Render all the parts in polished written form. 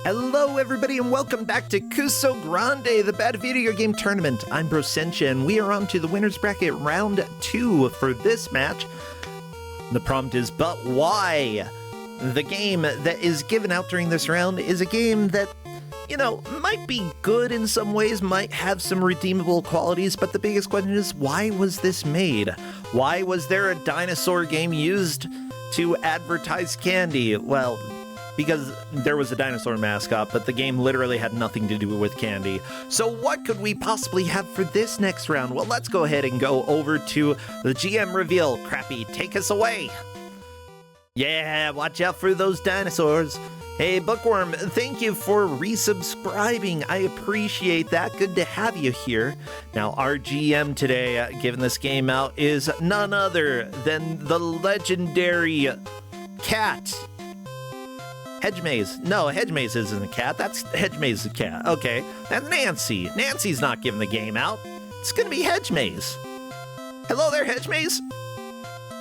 Hello everybody and welcome back to Kusogrand8, the Bad Video Game Tournament. I'm Brosentia and we are on to the winner's bracket round 2 for this match. The prompt is, but why? The game that is given out during this round is a game that, might be good in some ways, might have some redeemable qualities, but the biggest question is, why was this made? Why was there a dinosaur game used to advertise candy? Well, because there was a dinosaur mascot, but the game literally had nothing to do with candy. So what could we possibly have for this next round? Well, let's go ahead and go over to the GM reveal. Crappy, take us away. Yeah, watch out for those dinosaurs. Hey, Bookworm, thank you for resubscribing. I appreciate that. Good to have you here. Now, our GM today, giving this game out, is none other than the legendary cat. Hedgemaze. No, Hedgemaze isn't a cat. That's Hedgemaze a cat. Okay, that's Nancy. Nancy's not giving the game out. It's gonna be Hedgemaze. Hello there, Hedgemaze.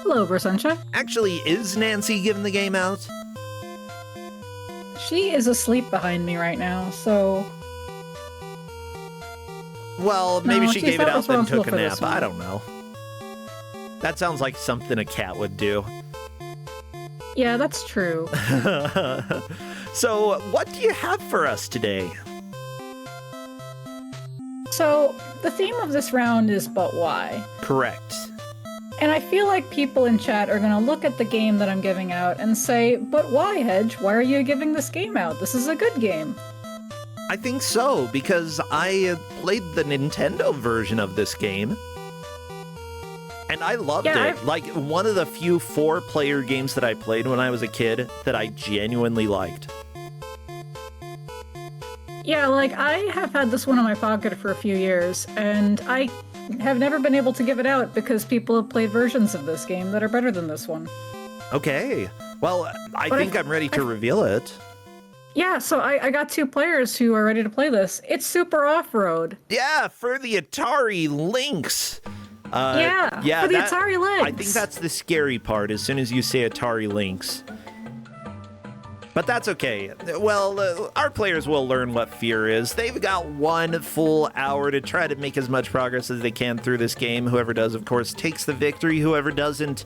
Hello, Brosentia. Actually, is Nancy giving the game out? She is asleep behind me right now, so... Well, maybe No, she she's gave it not out then responsible took a for nap. this one. I don't know. That sounds like something a cat would do. Yeah, that's true. So, what do you have for us today? So, the theme of this round is but why? Correct. And I feel like people in chat are gonna look at the game that I'm giving out and say, but why, Hedge? Why are you giving this game out? This is a good game. I think so, because I played the Nintendo version of this game. And I loved it. Like, one of the few 4-player games that I played when I was a kid that I genuinely liked. Yeah, like, I have had this one in my pocket for a few years, and I have never been able to give it out because people have played versions of this game that are better than this one. Okay. Well, I think I'm ready to reveal it. Yeah, so I got 2 players who are ready to play this. It's super off-road. Yeah, for the Atari Lynx. For the Atari Lynx. I think that's the scary part as soon as you say Atari Lynx. But that's okay. Well, our players will learn what fear is. They've got 1 full hour to try to make as much progress as they can through this game. Whoever does, of course, takes the victory. Whoever doesn't,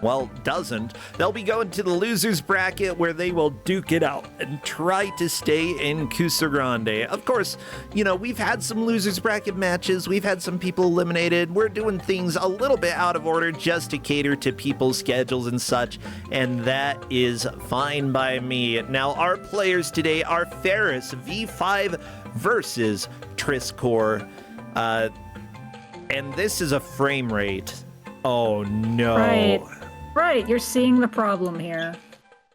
well, doesn't. They'll be going to the loser's bracket where they will duke it out and try to stay in Kusogrand8. Of course, we've had some loser's bracket matches. We've had some people eliminated. We're doing things a little bit out of order just to cater to people's schedules and such, and that is fine by me. Now, our players today are Ferris V5 versus Trisscorp. And this is a frame rate. Oh, no. Right, you're seeing the problem here.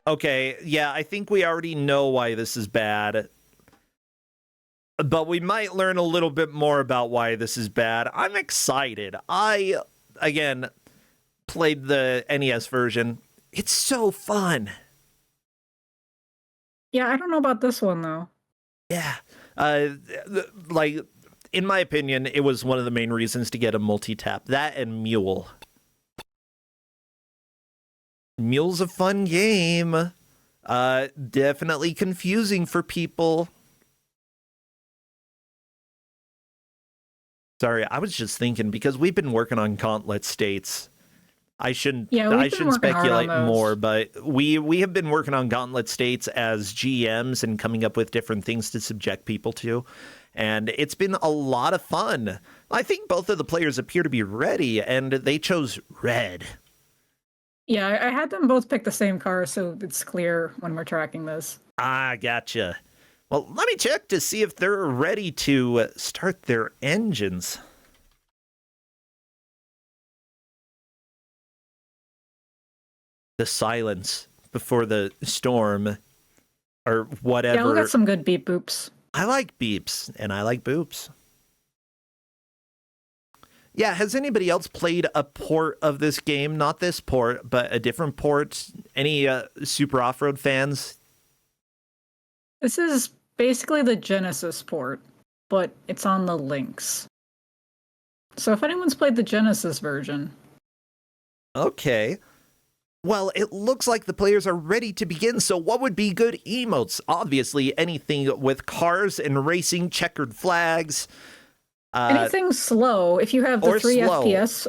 Okay, yeah, I think we already know why this is bad. But we might learn a little bit more about why this is bad. I'm excited. I, again, played the NES version. It's so fun. Yeah, I don't know about this one, though. Yeah. In my opinion, it was one of the main reasons to get a multi-tap. That and Mule. Mule's a fun game. Definitely confusing for people. Sorry, I was just thinking, because we've been working on Gauntlet States. I shouldn't speculate more, but we have been working on Gauntlet States as GMs and coming up with different things to subject people to. And it's been a lot of fun. I think both of the players appear to be ready, and they chose red. Yeah, I had them both pick the same car, so it's clear when we're tracking this. Ah, gotcha. Well, let me check to see if they're ready to start their engines. The silence before the storm, or whatever. Yeah, we got some good beep boops. I like beeps, and I like boops. Yeah, has anybody else played a port of this game? Not this port, but a different port? Any Super Off-Road fans? This is basically the Genesis port, but it's on the Lynx. So if anyone's played the Genesis version... Okay. Well, it looks like the players are ready to begin, so what would be good emotes? Obviously, anything with cars and racing, checkered flags. Anything slow, if you have the 3 slow. FPS,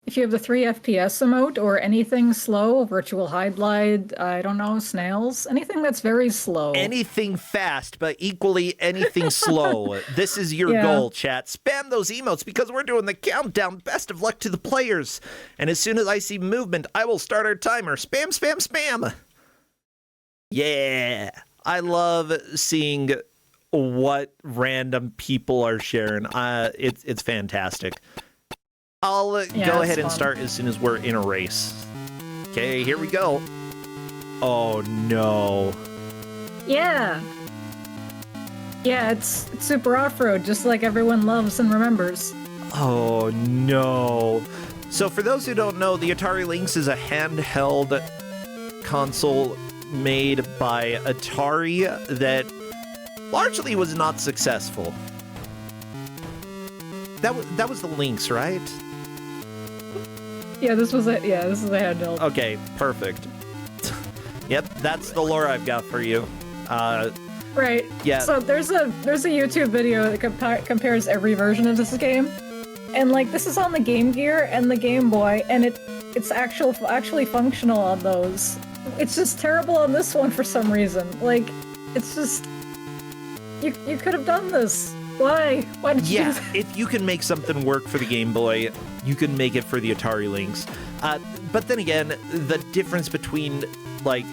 if you have the 3 FPS emote, or anything slow, virtual hide glide, I don't know, snails, anything that's very slow. Anything fast, but equally anything slow. This is your goal, chat. Spam those emotes because we're doing the countdown. Best of luck to the players. And as soon as I see movement, I will start our timer. Spam, spam, spam. Yeah. I love seeing what random people are sharing. It's fantastic. I'll go ahead and start as soon as we're in a race. Okay, here we go. Oh, no. Yeah. Yeah, it's super off-road, just like everyone loves and remembers. Oh, no. So for those who don't know, the Atari Lynx is a handheld console made by Atari that largely was not successful. That was the Lynx, right? Yeah, this is a handheld. Okay, perfect. Yep, that's the lore I've got for you. Right. Yeah. So there's a YouTube video that compares every version of this game, and like this is on the Game Gear and the Game Boy, and it's actually functional on those. It's just terrible on this one for some reason. Like, it's just you could have done this. Why? Why did you do that? If you can make something work for the Game Boy, you can make it for the Atari Lynx. But then again, the difference between, like,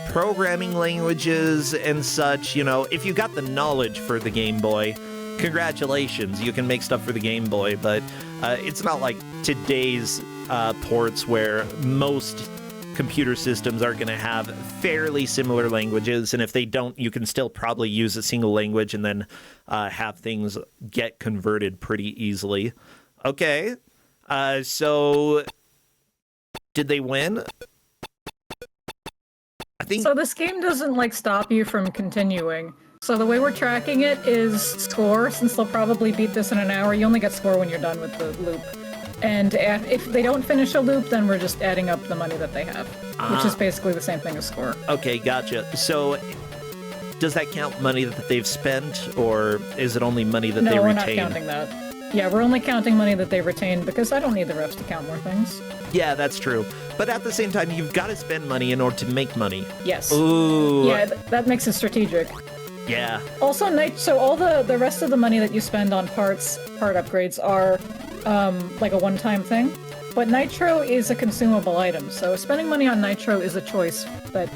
programming languages and such, you know, if you got the knowledge for the Game Boy, congratulations, you can make stuff for the Game Boy, but it's not like today's ports where most computer systems are going to have fairly similar languages, and if they don't, you can still probably use a single language and then have things get converted pretty easily. Okay, so did they win? I think so. This game doesn't like stop you from continuing. So the way we're tracking it is score. Since they'll probably beat this in an hour, you only get score when you're done with the loop. And if they don't finish a loop, then we're just adding up the money that they have, which is basically the same thing as score. Okay, gotcha. So does that count money that they've spent, or is it only money that they retain? No, we're not counting that. Yeah, we're only counting money that they retain because I don't need the refs to count more things. Yeah, that's true. But at the same time, you've got to spend money in order to make money. Yes. Ooh. Yeah, that makes it strategic. Yeah. Also, so all the rest of the money that you spend on part upgrades are like a one-time thing. But Nitro is a consumable item, so spending money on Nitro is a choice that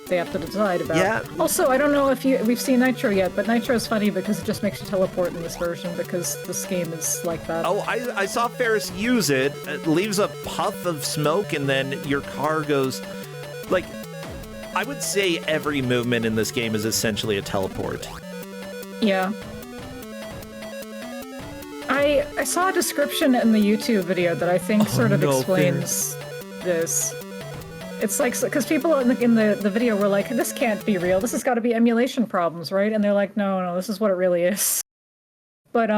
they have to decide about. Yeah. Also, I don't know if we've seen Nitro yet, but Nitro is funny because it just makes you teleport in this version because this game is like that. Oh, I saw Ferris use it. It leaves a puff of smoke and then your car goes... Like, I would say every movement in this game is essentially a teleport. Yeah. I saw a description in the YouTube video that I think sort of explains this. It's like, because people in the video were like, this can't be real, this has got to be emulation problems, right? And they're like, no, this is what it really is. But,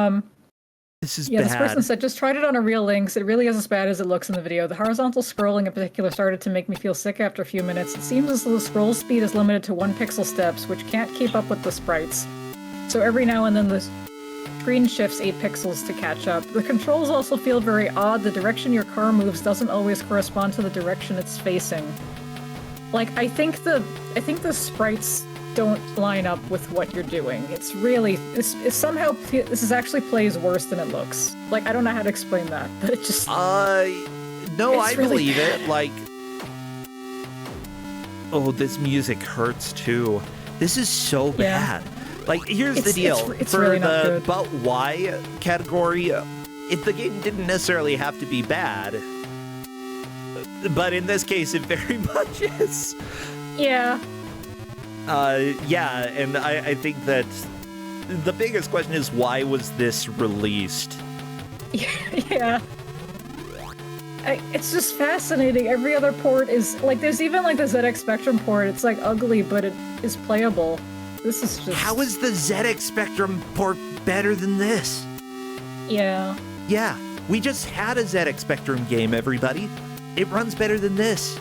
this is yeah, bad. This person said, just tried it on a real Lynx, it really is as bad as it looks in the video. The horizontal scrolling in particular started to make me feel sick after a few minutes. It seems as though the scroll speed is limited to 1 pixel steps, which can't keep up with the sprites. So every now and then the screen shifts 8 pixels to catch up. The controls also feel very odd. The direction your car moves doesn't always correspond to the direction it's facing. Like, I think the sprites don't line up with what you're doing. It's really, this actually plays worse than it looks. Like, I don't know how to explain that, but it just... No, I really believe it. Like, oh, this music hurts too. This is so bad. Like, here's the deal. It's for really not the good. But Why category, if the game didn't necessarily have to be bad, but in this case, it very much is. Yeah. Yeah, and I think that the biggest question is, why was this released? Yeah. It's just fascinating. Every other port is, like, there's even, like, the ZX Spectrum port. It's, like, ugly, but it is playable. This is just... How is the ZX Spectrum port better than this? Yeah. Yeah, we just had a ZX Spectrum game, everybody. It runs better than this.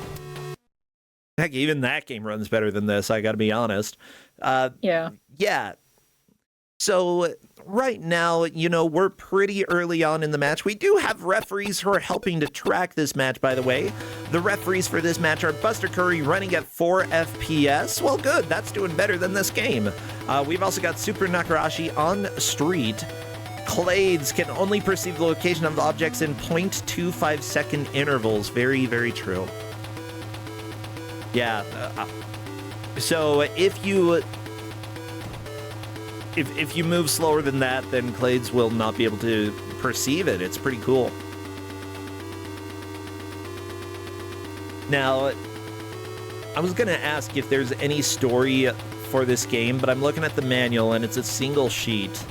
Heck, even that game runs better than this, I gotta be honest. Yeah. Yeah. So right now, we're pretty early on in the match. We do have referees who are helping to track this match, by the way. The referees for this match are Buster Curry running at 4 FPS. Well, good. That's doing better than this game. We've also got Super Nakarashi on street. Clades can only perceive the location of the objects in 0.25 second intervals. Very, very true. Yeah. So if you move slower than that, then Clades will not be able to perceive it. It's pretty cool. Now, I was going to ask if there's any story for this game, but I'm looking at the manual and it's a single sheet.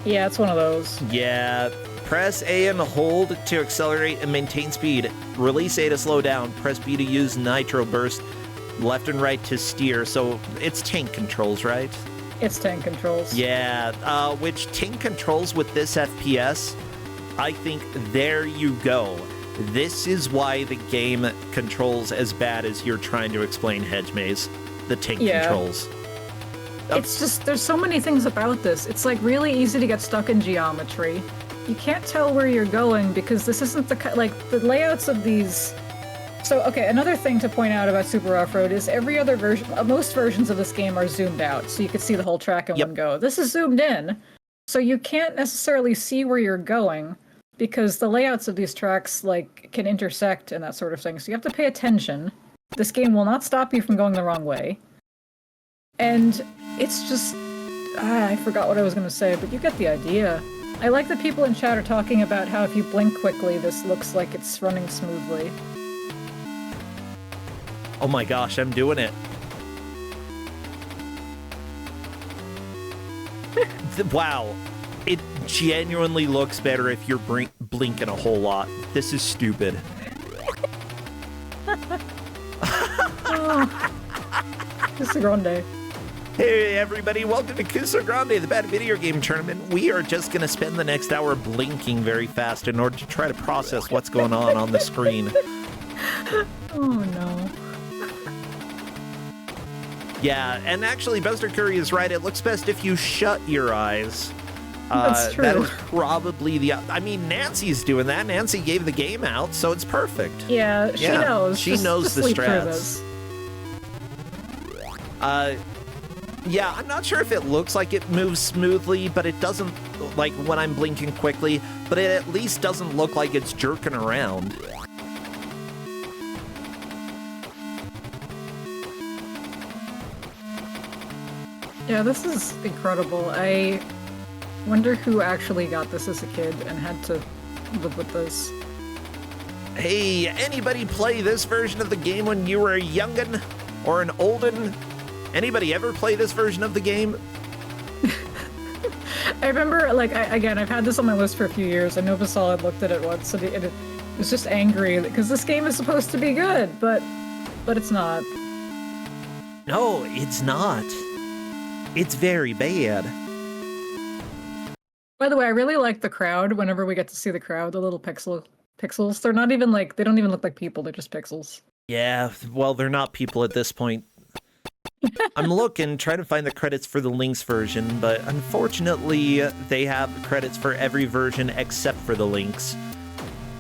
Yeah, it's one of those. Yeah. Press A and hold to accelerate and maintain speed. Release A to slow down. Press B to use nitro burst. Left and right to steer. So it's tank controls, right? It's tank controls. Yeah, which tank controls with this FPS, I think there you go. This is why the game controls as bad as you're trying to explain hedgemaze. The tank controls. It's just, there's so many things about this. It's like really easy to get stuck in geometry. You can't tell where you're going because this isn't the layouts of these. So, okay, another thing to point out about Super Off-Road is every other version, most versions of this game are zoomed out, so you can see the whole track in one go. This is zoomed in, so you can't necessarily see where you're going because the layouts of these tracks, can intersect and that sort of thing, so you have to pay attention. This game will not stop you from going the wrong way. And it's just... I forgot what I was going to say, but you get the idea. I like that people in chat are talking about how if you blink quickly, this looks like it's running smoothly. Oh my gosh, I'm doing it. Wow. It genuinely looks better if you're blinking a whole lot. This is stupid. Kusogrand8. Hey everybody, welcome to Kusogrand8, the bad video game tournament. We are just going to spend the next hour blinking very fast in order to try to process what's going on the screen. Oh no. Yeah, and actually, Buster Curry is right. It looks best if you shut your eyes. That's true. That is probably the... I mean, Nancy's doing that. Nancy gave the game out, so it's perfect. Yeah, she knows. She knows just the sleep strats. through this. Yeah, I'm not sure if it looks like it moves smoothly, but it doesn't, when I'm blinking quickly, but it at least doesn't look like it's jerking around. Yeah, this is incredible. I wonder who actually got this as a kid and had to live with this. Hey, anybody play this version of the game when you were a youngin' or an oldin'? Anybody ever play this version of the game? I remember, again, I've had this on my list for a few years. I know Basal had looked at it once, and it was just angry because this game is supposed to be good, but it's not. No, it's not. It's very bad. By the way, I really like the crowd. Whenever we get to see the crowd, the little pixels, they're not even they don't even look like people. They're just pixels. Yeah, well, they're not people at this point. I'm looking, trying to find the credits for the Lynx version, but unfortunately, they have credits for every version except for the Lynx.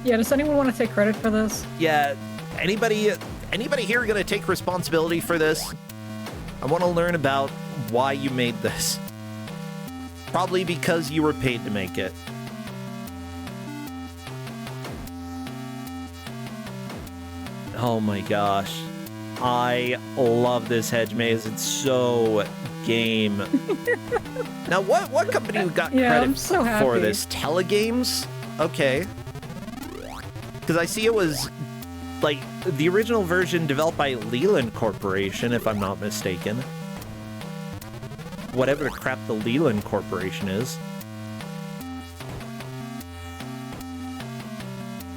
Yeah, does anyone want to take credit for this? Yeah, anybody here gonna take responsibility for this? I want to learn about why you made this. Probably because you were paid to make it. Oh my gosh. I love this hedge maze. It's so game. Now, what company got credit for this? Telegames? Okay. Because I see it was, the original version developed by Leland Corporation, if I'm not mistaken. Whatever the crap the Leland Corporation is.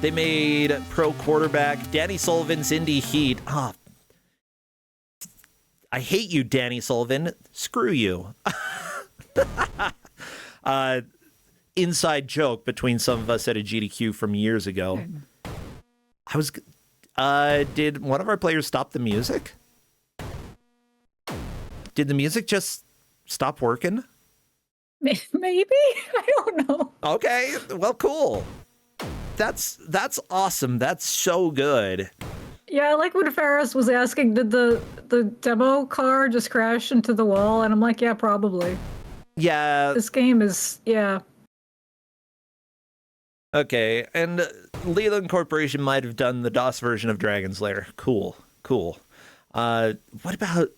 They made Pro Quarterback, Danny Sullivan's Indie Heat. Ah, I hate you, Danny Sullivan. Screw you. Inside joke between some of us at a GDQ from years ago. I was... did one of our players stop the music? Did the music just stop working? Maybe? I don't know. Okay, well, cool. That's awesome. That's so good. Yeah, I like when Ferris was asking, did the demo car just crash into the wall? And I'm like, yeah, probably. Yeah. This game is, yeah. Okay, and Leland Corporation might have done the DOS version of Dragon's Lair. Cool, cool. What about...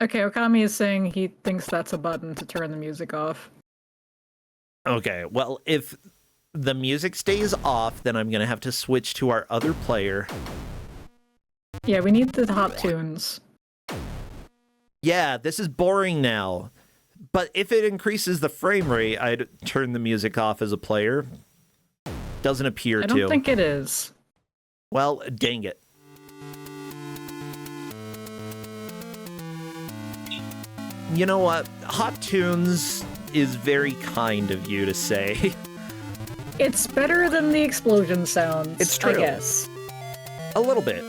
Okay, Okami is saying he thinks that's a button to turn the music off. Okay, well, if the music stays off, then I'm going to have to switch to our other player. Yeah, we need the top tunes. Yeah, this is boring now. But if it increases the frame rate, I'd turn the music off as a player. Doesn't appear to. I don't think it is. Well, dang it. You know what? Hot Tunes is very kind of you to say. It's better than the explosion sounds, It's true. I guess. A little bit.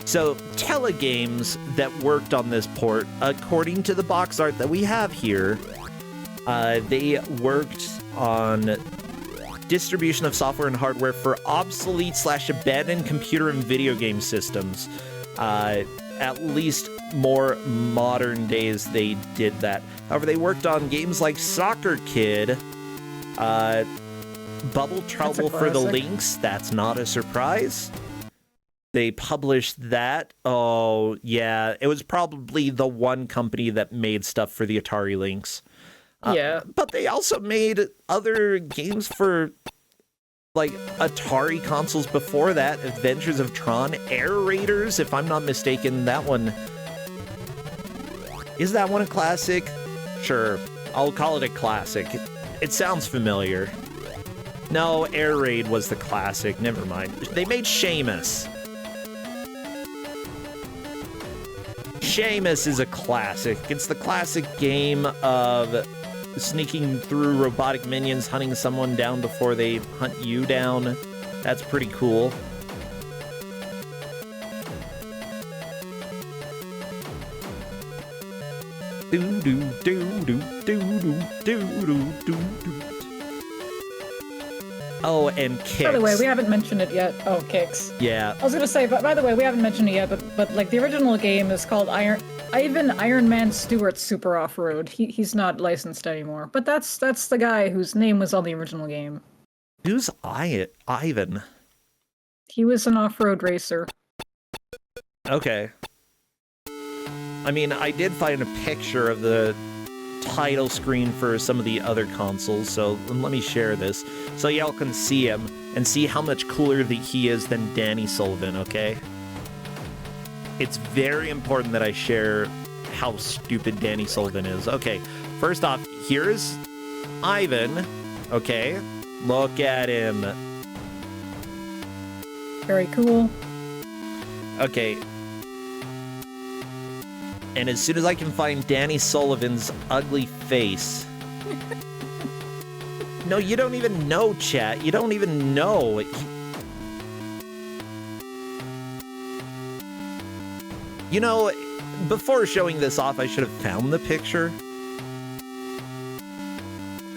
So, Telegames that worked on this port, according to the box art that we have here, they worked on distribution of software and hardware for obsolete/abandoned computer and video game systems. At least more modern days they did that. However, they worked on games like Soccer Kid, Bubble Trouble for the Lynx. That's not a surprise. They published that. Oh, yeah. It was probably the one company that made stuff for the Atari Lynx. Yeah. But they also made other games for, like, Atari consoles before that. Adventures of Tron, Air Raiders, if I'm not mistaken. That one... Is that one a classic? Sure. I'll call it a classic. It sounds familiar. No, Air Raid was the classic. Never mind. They made Seamus. Seamus is a classic. It's the classic game of sneaking through robotic minions, hunting someone down before they hunt you down. That's pretty cool. Do do do do do do do do do. Oh, and Kicks. By the way, we haven't mentioned it yet. Oh, Kicks. Yeah. I was gonna say, but by the way, we haven't mentioned it yet, but like the original game is called Iron Man Stewart Super Off-Road. He's not licensed anymore. But that's the guy whose name was on the original game. Who's Ivan? He was an off-road racer. Okay. I mean, I did find a picture of the title screen for some of the other consoles, so let me share this so y'all can see him and see how much cooler he is than Danny Sullivan, okay? It's very important that I share how stupid Danny Sullivan is. Okay, first off, here's Ivan, okay? Look at him. Very cool. Okay. And as soon as I can find Danny Sullivan's ugly face... No, you don't even know, chat. You don't even know. You know, before showing this off, I should have found the picture.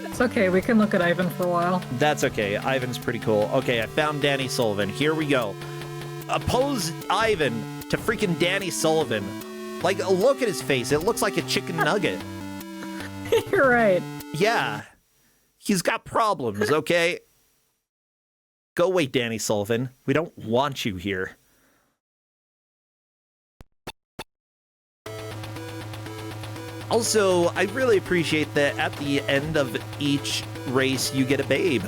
It's okay, we can look at Ivan for a while. That's okay. Ivan's pretty cool. Okay, I found Danny Sullivan. Here we go. Oppose Ivan to freaking Danny Sullivan. Like, look at his face. It looks like a chicken nugget. You're right. Yeah. He's got problems, okay? Go away, Danny Sullivan. We don't want you here. Also, I really appreciate that at the end of each race, you get a babe.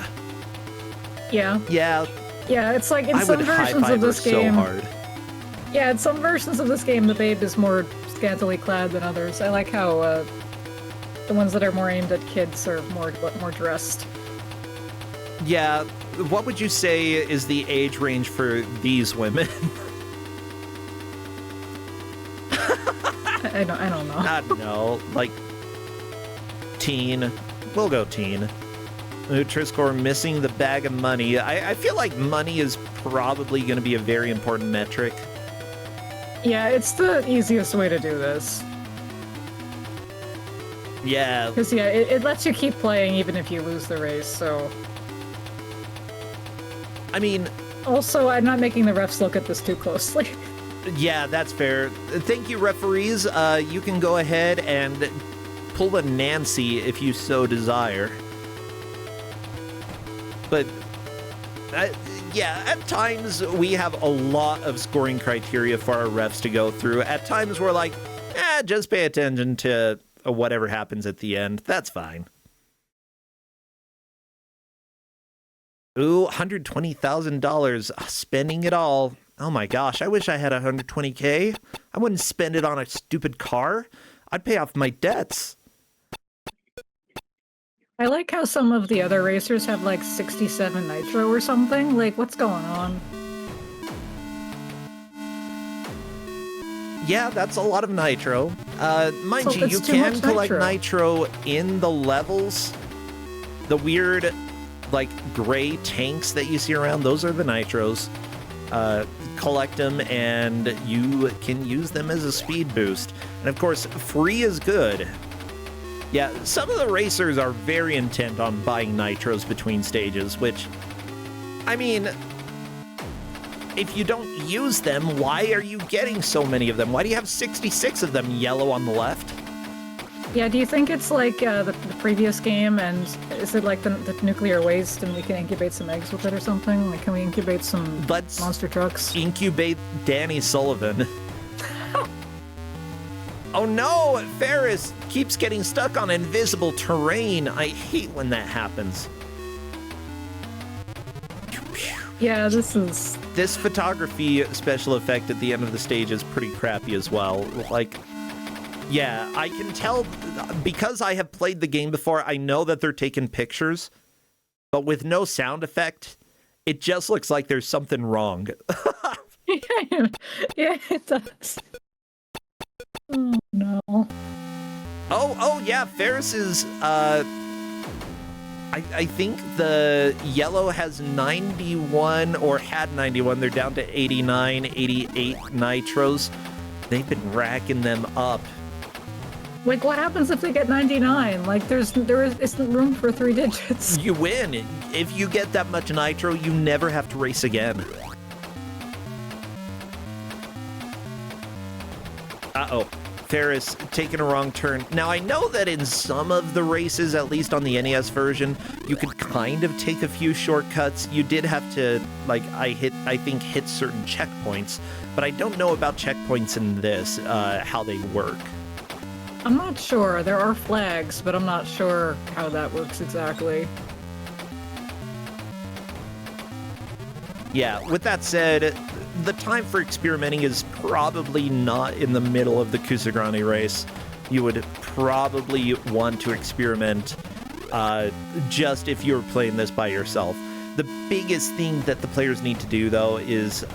Yeah. Yeah. Yeah, it's like in I some would versions of this game. so hard. Yeah, in some versions of this game, the babe is more scantily clad than others. I like how the ones that are more aimed at kids are more dressed. Yeah, what would you say is the age range for these women? I don't know. I don't know, like teen. We'll go teen. Trisscorp missing the bag of money. I feel like money is probably going to be a very important metric. Yeah, it's the easiest way to do this. Yeah. Because, yeah, it lets you keep playing even if you lose the race, so... I mean... Also, I'm not making the refs look at this too closely. Yeah, that's fair. Thank you, referees. You can go ahead and pull a Nancy if you so desire. But, yeah, at times we have a lot of scoring criteria for our refs to go through. At times we're like, just pay attention to whatever happens at the end. That's fine. Ooh, $120,000. Spending it all. Oh my gosh, I wish I had $120K. I wouldn't spend it on a stupid car. I'd pay off my debts. I like how some of the other racers have like 67 nitro or something. Like, what's going on? Yeah, that's a lot of nitro. Mind So you, it's you too can much collect nitro. in the levels. The weird, like, gray tanks that you see around, those are the nitros. Collect them, and you can use them as a speed boost. And of course, free is good. Yeah, some of the racers are very intent on buying nitros between stages, which, I mean, if you don't use them, why are you getting so many of them? Why do you have 66 of them yellow on the left? Yeah, do you think it's like the previous game, and is it like the nuclear waste and we can incubate some eggs with it or something? Like, can we incubate some monster trucks? Incubate Danny Sullivan. Oh no, Ferris keeps getting stuck on invisible terrain. I hate when that happens. Yeah, this photography special effect at the end of the stage is pretty crappy as well. Like, yeah, I can tell because I have played the game before, I know that they're taking pictures, but with no sound effect, it just looks like there's something wrong. Yeah, it does. Oh no. Oh yeah, Ferris is I think the yellow has 91 or had 91. They're down to 89, 88 nitros. They've been racking them up. Like, what happens if they get 99? Like, there isn't room for 3 digits. You win. If you get that much nitro, you never have to race again. Uh-oh. Ferris taking a wrong turn. Now, I know that in some of the races, at least on the NES version, you could kind of take a few shortcuts. You did have to, like, I think hit certain checkpoints, but I don't know about checkpoints in this, how they work. I'm not sure. There are flags, but I'm not sure how that works exactly. Yeah, with that said, the time for experimenting is probably not in the middle of the Kusogrand8 race. You would probably want to experiment just if you're playing this by yourself. The biggest thing that the players need to do, though, is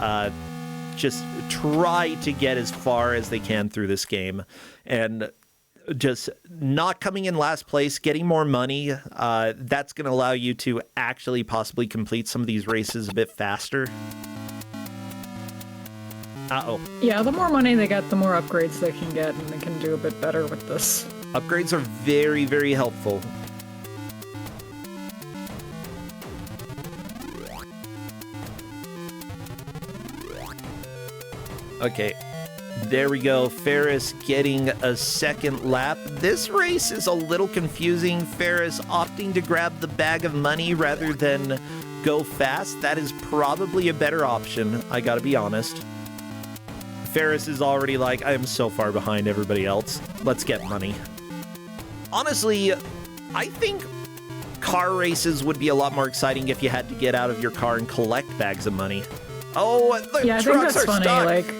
just try to get as far as they can through this game. And just not coming in last place, getting more money, that's going to allow you to actually possibly complete some of these races a bit faster. Uh-oh. Yeah, the more money they get, the more upgrades they can get, and they can do a bit better with this. Upgrades are very, very helpful. Okay, there we go. Ferris getting a second lap. This race is a little confusing. Ferris opting to grab the bag of money rather than go fast. That is probably a better option, I gotta be honest. Ferris is already like, I am so far behind everybody else. Let's get money. Honestly, I think car races would be a lot more exciting if you had to get out of your car and collect bags of money. Oh, the yeah, I think trucks that's are funny. stuck. Like,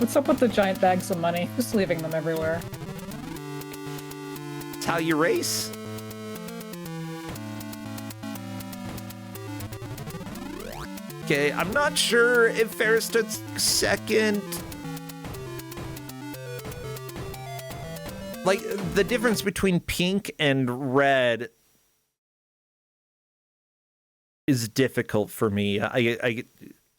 what's up with the giant bags of money? Who's leaving them everywhere? It's how you race. Okay, I'm not sure if Ferris took second. like, the difference between pink and red is difficult for me. I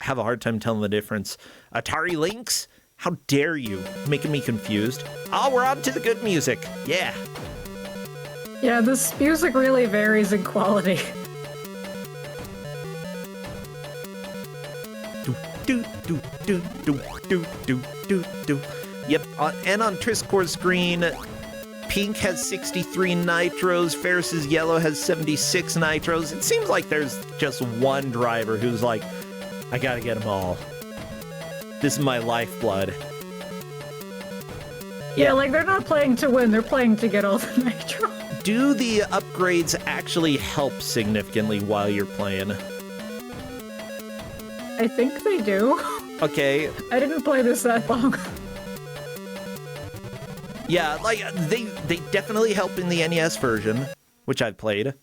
have a hard time telling the difference. Atari Lynx? How dare you? Making me confused. Oh, we're on to the good music. Yeah. Yeah, this music really varies in quality. Do, do, do, do, do, do, do, do. Yep, and on Trisscorp's screen, pink has 63 nitros, Ferris's yellow has 76 nitros. It seems like there's just one driver who's like, I gotta get them all. This is my lifeblood. Yeah, like they're not playing to win, they're playing to get all the nitro. Do the upgrades actually help significantly while you're playing? I think they do. Okay. I didn't play this that long. Yeah, like, they definitely help in the NES version, which I've played.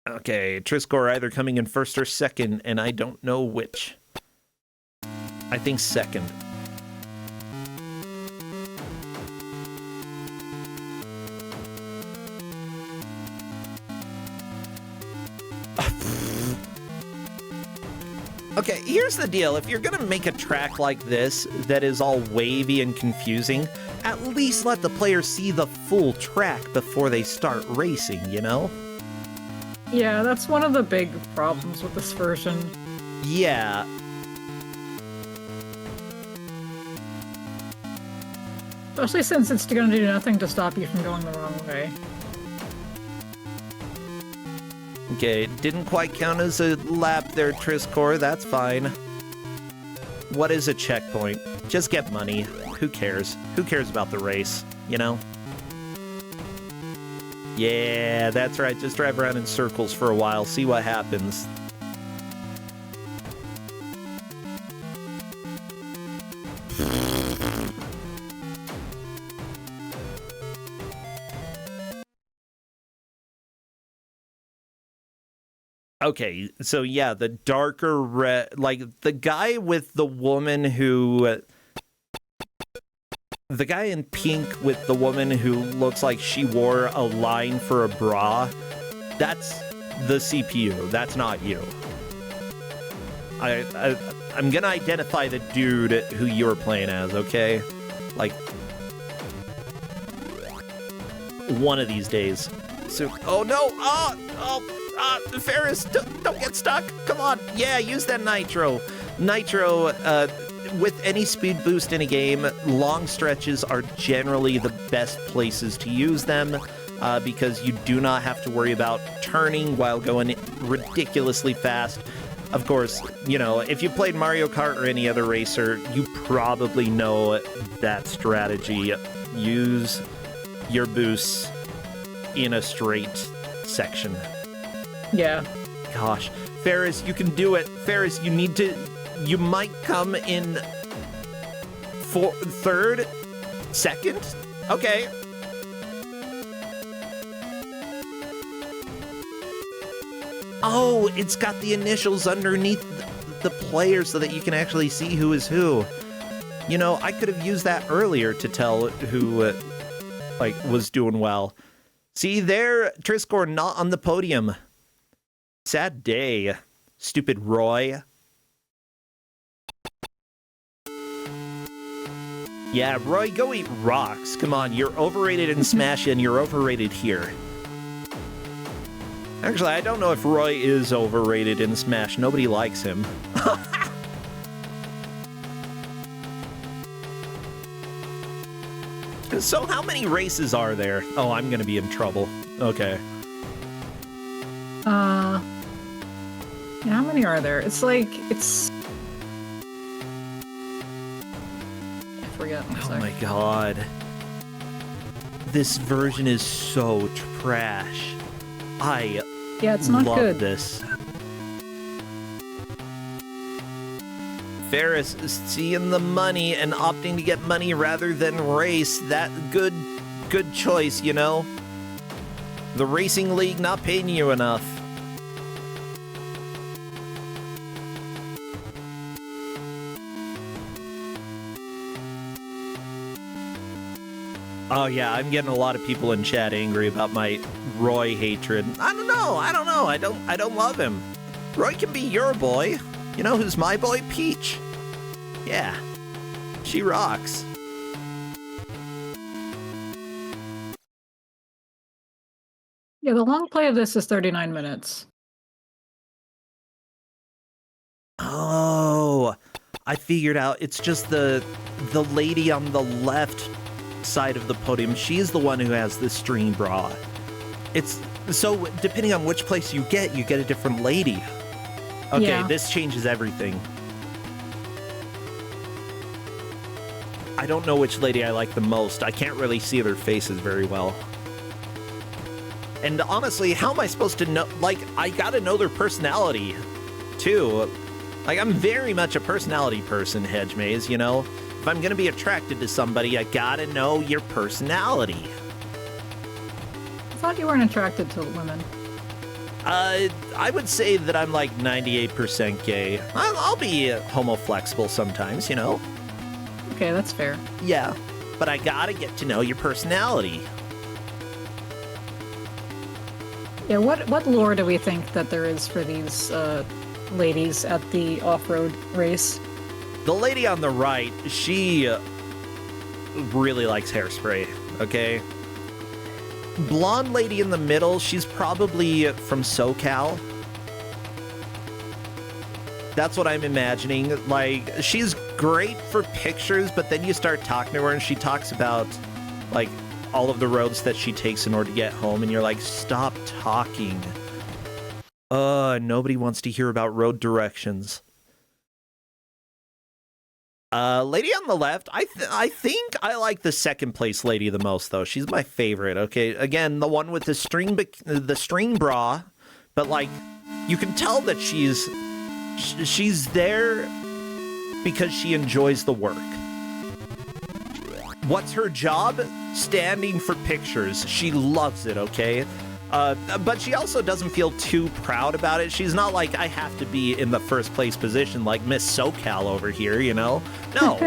Okay, Trisscorp either coming in first or second, and I don't know which. I think second. Okay, here's the deal. If you're gonna make a track like this that is all wavy and confusing, at least let the player see the full track before they start racing, you know? Yeah, that's one of the big problems with this version. Yeah. Especially since it's gonna do nothing to stop you from going the wrong way. Okay, didn't quite count as a lap there, Trisscorp. That's fine. What is a checkpoint? Just get money. Who cares? Who cares about the race, you know? Yeah, that's right. Just drive around in circles for a while, see what happens. Okay, so yeah, the darker red, like the guy with the woman who, the guy in pink with the woman who looks like she wore a line for a bra, that's the CPU, that's not you. I'm gonna identify the dude who you're playing as, okay? Like, one of these days. So, oh no, Ferris, don't get stuck. Come on. Yeah, use that nitro. Nitro, with any speed boost in a game, long stretches are generally the best places to use them because you do not have to worry about turning while going ridiculously fast. Of course, you know, if you played Mario Kart or any other racer, you probably know that strategy. Use your boosts in a straight section. Yeah. Gosh. Ferris, you can do it. Ferris, you need to... You might come in... third? Second? Okay. Oh, it's got the initials underneath the player so that you can actually see who is who. You know, I could have used that earlier to tell who, like, was doing well. See there, Trisscorp not on the podium. Sad day, stupid Roy. Yeah, Roy, go eat rocks. Come on, you're overrated in Smash and you're overrated here. Actually, I don't know if Roy is overrated in Smash. Nobody likes him. So how many races are there? Oh, I'm gonna be in trouble. Okay. Yeah, how many are there? It's like, it's... I forget. Oh my god. This version is so trash. Yeah, it's not love good. This. Ferris seeing the money and opting to get money rather than race. That good choice, you know? The racing league not paying you enough. Oh yeah, I'm getting a lot of people in chat angry about my Roy hatred. I don't know. I don't love him. Roy can be your boy. You know who's my boy? Peach. Yeah. She rocks. Yeah, the long play of this is 39 minutes. Oh, I figured out. It's just the lady on the left side of the podium. She's the one who has the string bra. It's so depending on which place you get a different lady. Okay, Yeah. This changes everything. I don't know which lady I like the most. I can't really see their faces very well. And honestly, how am I supposed to know? Like, I gotta know their personality, too. Like, I'm very much a personality person, hedgemaze, you know? If I'm gonna be attracted to somebody, I gotta know your personality. I thought you weren't attracted to women. I would say that I'm like 98% gay. I'll be homo-flexible sometimes, you know? Okay, that's fair. Yeah, but I gotta get to know your personality. Yeah, what lore do we think that there is for these ladies at the off-road race? The lady on the right, she really likes hairspray, okay? Blonde lady in the middle, she's probably from SoCal. That's what I'm imagining. Like, she's great for pictures, but then you start talking to her and she talks about, like, all of the roads that she takes in order to get home, and you're like, stop talking. Nobody wants to hear about road directions. Lady on the left, I think I like the second place lady the most, though. She's my favorite, okay? Again, the one with the string bra, but, like, you can tell that she's there because she enjoys the work. What's her job? Standing for pictures. She loves it, okay? But she also doesn't feel too proud about it. She's not like, I have to be in the first place position like Miss SoCal over here, you know? No,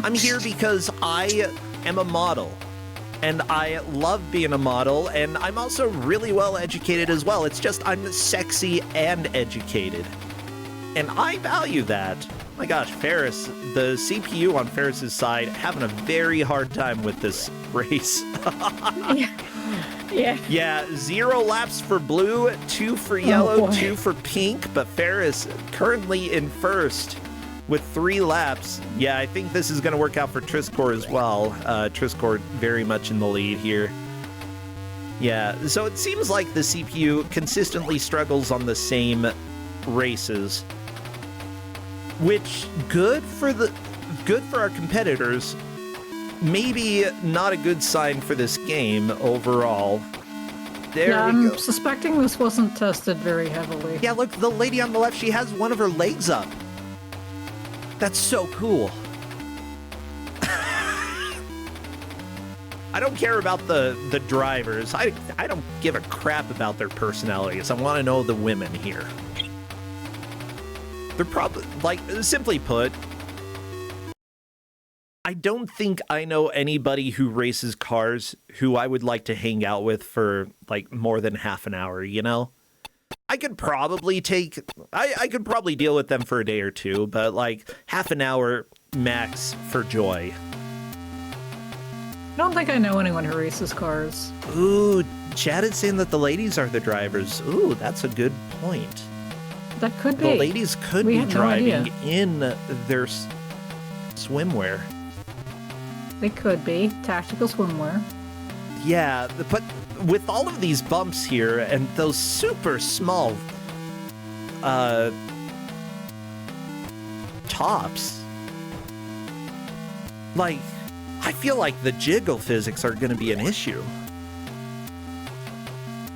I'm here because I am a model. And I love being a model, and I'm also really well educated as well. It's just I'm sexy and educated. And I value that. My gosh, Ferris, the CPU on Ferris's side, having a very hard time with this race. Yeah. Yeah, 0 laps for blue, 2 for yellow, 2 for pink, but Ferris currently in first with 3 laps. Yeah, I think this is going to work out for Trisscorp as well. Trisscorp very much in the lead here. Yeah, so it seems like the CPU consistently struggles on the same races, which good for our competitors. Maybe not a good sign for this game overall. There we go. I'm suspecting this wasn't tested very heavily. Yeah, look, the lady on the left, she has one of her legs up. That's so cool. I don't care about the drivers. I don't give a crap about their personalities. I want to know the women here. They're probably, like, simply put, I don't think I know anybody who races cars who I would like to hang out with for, like, more than half an hour, you know? I could probably I could probably deal with them for a day or two, but, like, half an hour max for joy. I don't think I know anyone who races cars. Ooh, Chad is saying that the ladies are the drivers. Ooh, that's a good point. That could be. The ladies could be driving in their swimwear. They could be. Tactical swimwear. Yeah, but with all of these bumps here and those super small tops, like, I feel like the jiggle physics are going to be an issue.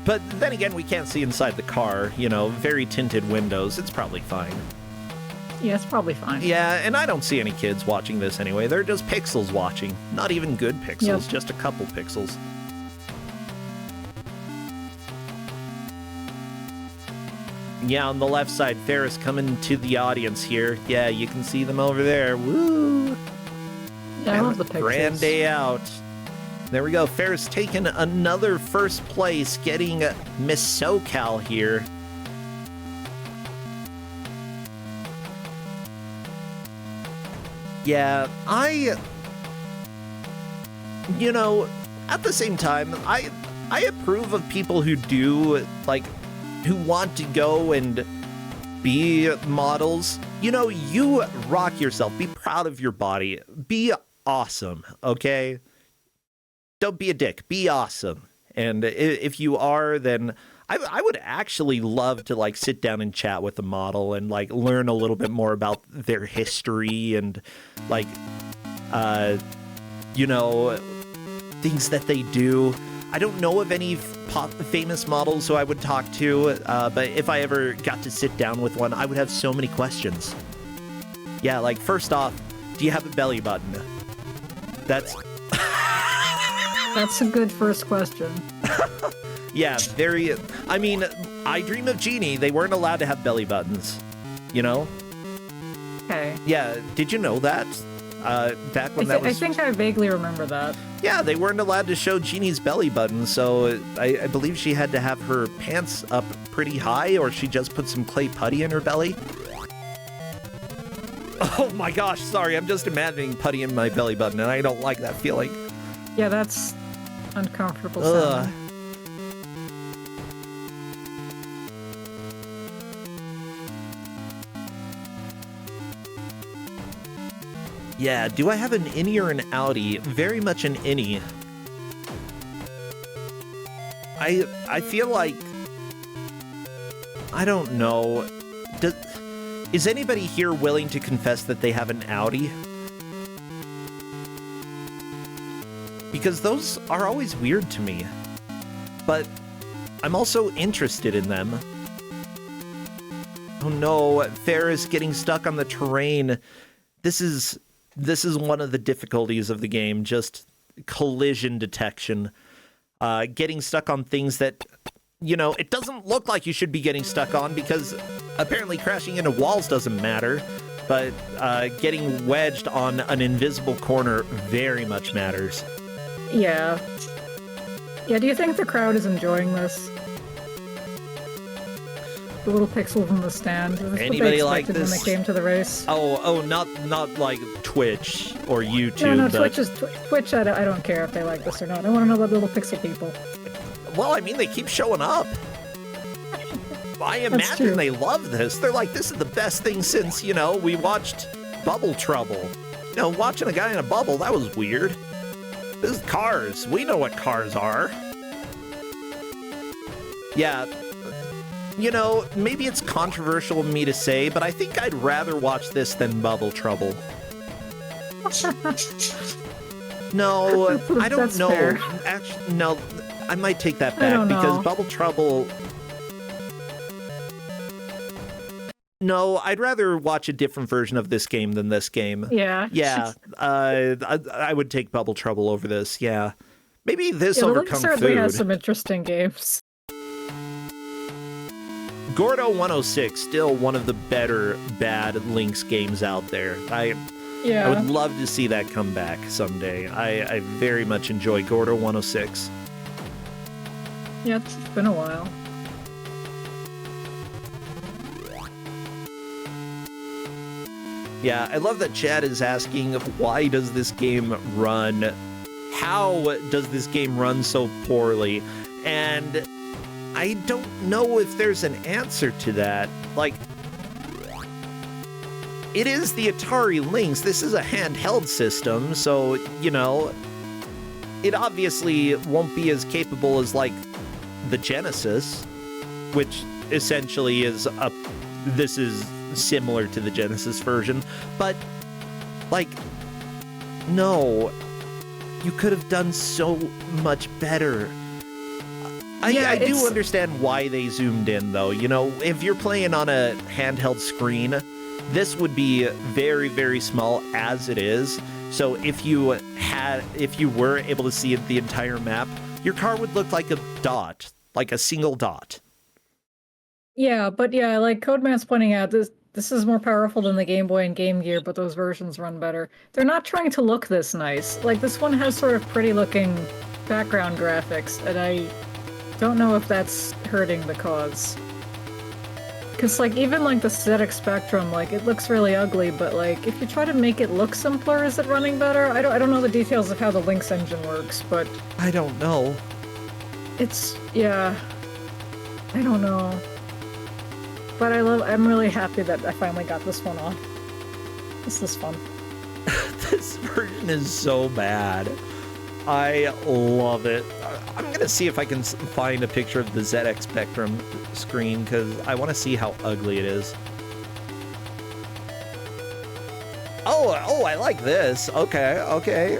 But then again, we can't see inside the car, you know, very tinted windows. It's probably fine. Yeah, it's probably fine. Yeah, and I don't see any kids watching this anyway. They're just pixels watching. Not even good pixels, just a couple pixels. Yeah, on the left side, Ferris coming to the audience here. Yeah, you can see them over there. Woo! Yeah, I love the pictures. Grand day out. There we go. Ferris taking another first place, getting Miss SoCal here. Yeah, you know, at the same time, I approve of people who do, like, who want to go and be models. You know, you rock yourself. Be proud of your body. Be awesome, okay? Don't be a dick. Be awesome. And if you are, then I would actually love to, like, sit down and chat with a model and, like, learn a little bit more about their history and, like, you know, things that they do. I don't know of any famous models who I would talk to, but if I ever got to sit down with one, I would have so many questions. Yeah, like, first off, do you have a belly button? That's a good first question. Yeah, very... I mean, I Dream of Jeannie, they weren't allowed to have belly buttons, you know? Okay. Yeah, did you know that? Back when that was... I think I vaguely remember that. Yeah, they weren't allowed to show Jeannie's belly button, so I believe she had to have her pants up pretty high, or she just put some clay putty in her belly. Oh my gosh, sorry, I'm just imagining putty in my belly button, and I don't like that feeling. Yeah, that's uncomfortable sounding. Yeah, do I have an innie or an outie? Very much an innie. I feel like... I don't know. Is anybody here willing to confess that they have an outie? Because those are always weird to me. But I'm also interested in them. Oh no, Ferris getting stuck on the terrain. This is one of the difficulties of the game, just collision detection. Getting stuck on things that, you know, it doesn't look like you should be getting stuck on because apparently crashing into walls doesn't matter, but getting wedged on an invisible corner very much matters. Yeah. Yeah, do you think the crowd is enjoying this? The little pixel from the stand. Is this Anybody what they like expected this? when they came to the race? Oh, not like Twitch or YouTube. No, but... Twitch. I don't care if they like this or not. I want to know about little pixel people. Well, I mean, they keep showing up. I imagine they love this. They're like, this is the best thing since, you know, we watched Bubble Trouble. You know, watching a guy in a bubble, that was weird. This is Cars. We know what cars are. Yeah. You know, maybe it's controversial of me to say, but I think I'd rather watch this than Bubble Trouble. No, I don't That's know. fair. Actually, no, I might take that back because Bubble Trouble... No, I'd rather watch a different version of this game than this game. Yeah. Yeah, I would take Bubble Trouble over this, yeah. Maybe this over Lynx Kung certainly Fu. has some interesting games. Gordo 106, still one of the better bad Lynx games out there. I would love to see that come back someday. I very much enjoy Gordo 106. Yeah, it's been a while. Yeah, I love that Chad is asking, why does this game run? How does this game run so poorly? And I don't know if there's an answer to that. Like, it is the Atari Lynx. This is a handheld system, so, you know, it obviously won't be as capable as, like, the Genesis, which essentially is this is similar to the Genesis version, but, like, no, you could have done so much better. I do understand why they zoomed in, though. You know, if you're playing on a handheld screen, this would be very, very small as it is. So if you were able to see the entire map, your car would look like a dot, like a single dot. Yeah, but yeah, like Codeman's pointing out, this this is more powerful than the Game Boy and Game Gear, but those versions run better. They're not trying to look this nice. Like, this one has sort of pretty-looking background graphics, and I don't know if that's hurting the cause. Because, like, even, like, the ZX Spectrum, like, it looks really ugly, but, like, if you try to make it look simpler, is it running better? I don't know the details of how the Lynx engine works, but... I don't know. Yeah. I don't know. But I'm really happy that I finally got this one on. This is fun. This version is so bad. I love it. I'm gonna see if I can find a picture of the ZX Spectrum screen, because I want to see how ugly it is. Oh, I like this. Okay.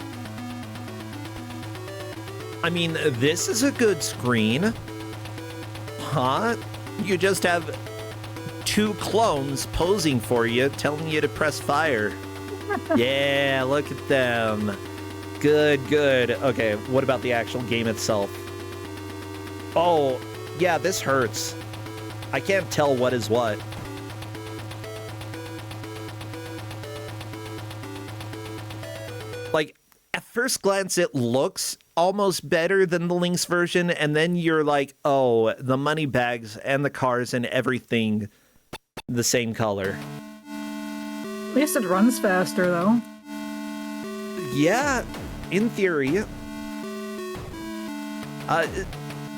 I mean, this is a good screen. Huh? You just have 2 clones posing for you, telling you to press fire. Yeah, look at them. Good. Okay, what about the actual game itself? Oh, yeah, this hurts. I can't tell what is what. Like, at first glance, it looks almost better than the Lynx version, and then you're like, oh, the money bags and the cars and everything the same color. At least it runs faster, though. Yeah, in theory.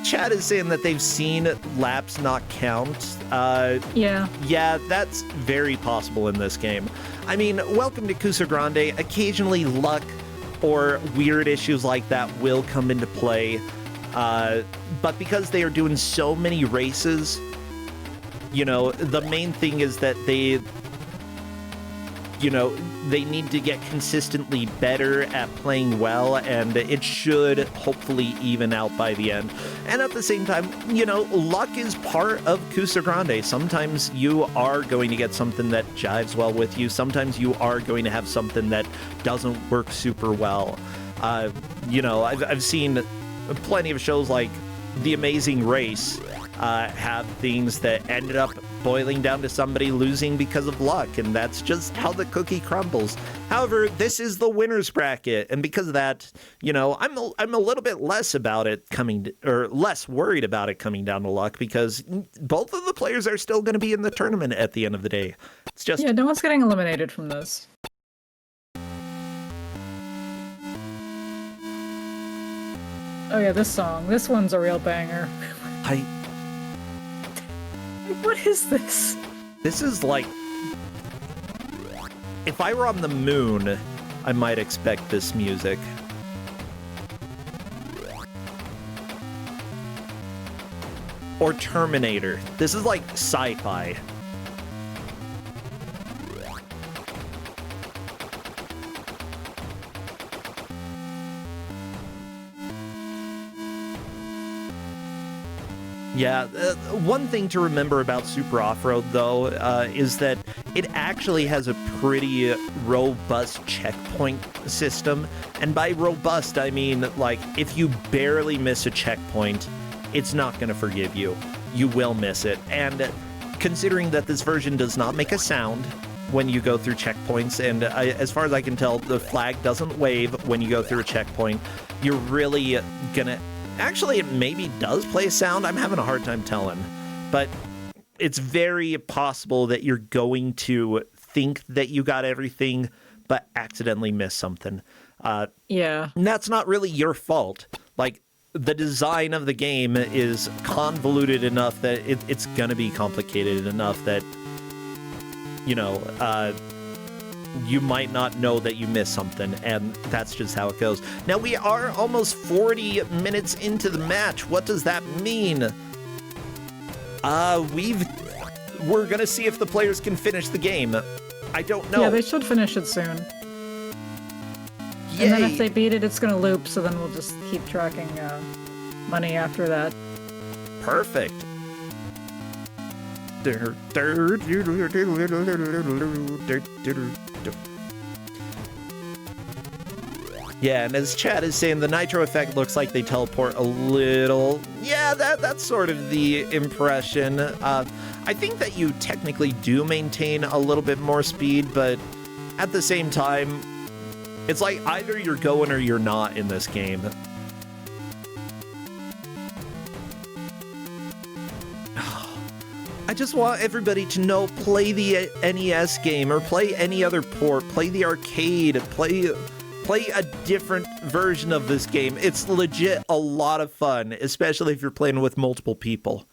Chat is saying that they've seen laps not count. Yeah. Yeah, that's very possible in this game. I mean, welcome to Kusogrand8. Occasionally luck or weird issues like that will come into play. But because they are doing so many races, you know, the main thing is that they need to get consistently better at playing well, and it should hopefully even out by the end. And at the same time, you know, luck is part of Kusogrand8. Sometimes you are going to get something that jives well with you. Sometimes you are going to have something that doesn't work super well. You know, I've seen plenty of shows like The Amazing Race have things that ended up boiling down to somebody losing because of luck, and that's just how the cookie crumbles. However, this is the winner's bracket, and because of that, you know, I'm a little bit less less worried about it coming down to luck, because both of the players are still going to be in the tournament at the end of the day. It's just no one's getting eliminated from this. Oh yeah, this one's a real banger. What is this? This is like... If I were on the moon, I might expect this music. Or Terminator. This is like sci-fi. Yeah, one thing to remember about Super Off-Road, though, is that it actually has a pretty robust checkpoint system. And by robust, I mean, like, if you barely miss a checkpoint, it's not going to forgive you. You will miss it. And considering that this version does not make a sound when you go through checkpoints, and as far as I can tell, the flag doesn't wave when you go through a checkpoint, you're really gonna... Actually, it maybe does play a sound. I'm having a hard time telling. But it's very possible that you're going to think that you got everything, but accidentally miss something. Yeah. And that's not really your fault. Like, the design of the game is convoluted enough that it's going to be complicated enough that, you know, you might not know that you missed something, and that's just how it goes. Now, we are almost 40 minutes into the match. What does that mean? We're gonna see if the players can finish the game. I don't know. Yeah, they should finish it soon. Yay. And then if they beat it, it's gonna loop, so then we'll just keep tracking money after that. Perfect. Yeah, and as Chad is saying, the nitro effect looks like they teleport a little. Yeah, that's sort of the impression. I I think that you technically do maintain a little bit more speed, but at the same time, it's like either you're going or you're not in this game. I just want everybody to know, play the NES game or play any other port, play the arcade, play a different version of this game. It's legit a lot of fun, especially if you're playing with multiple people.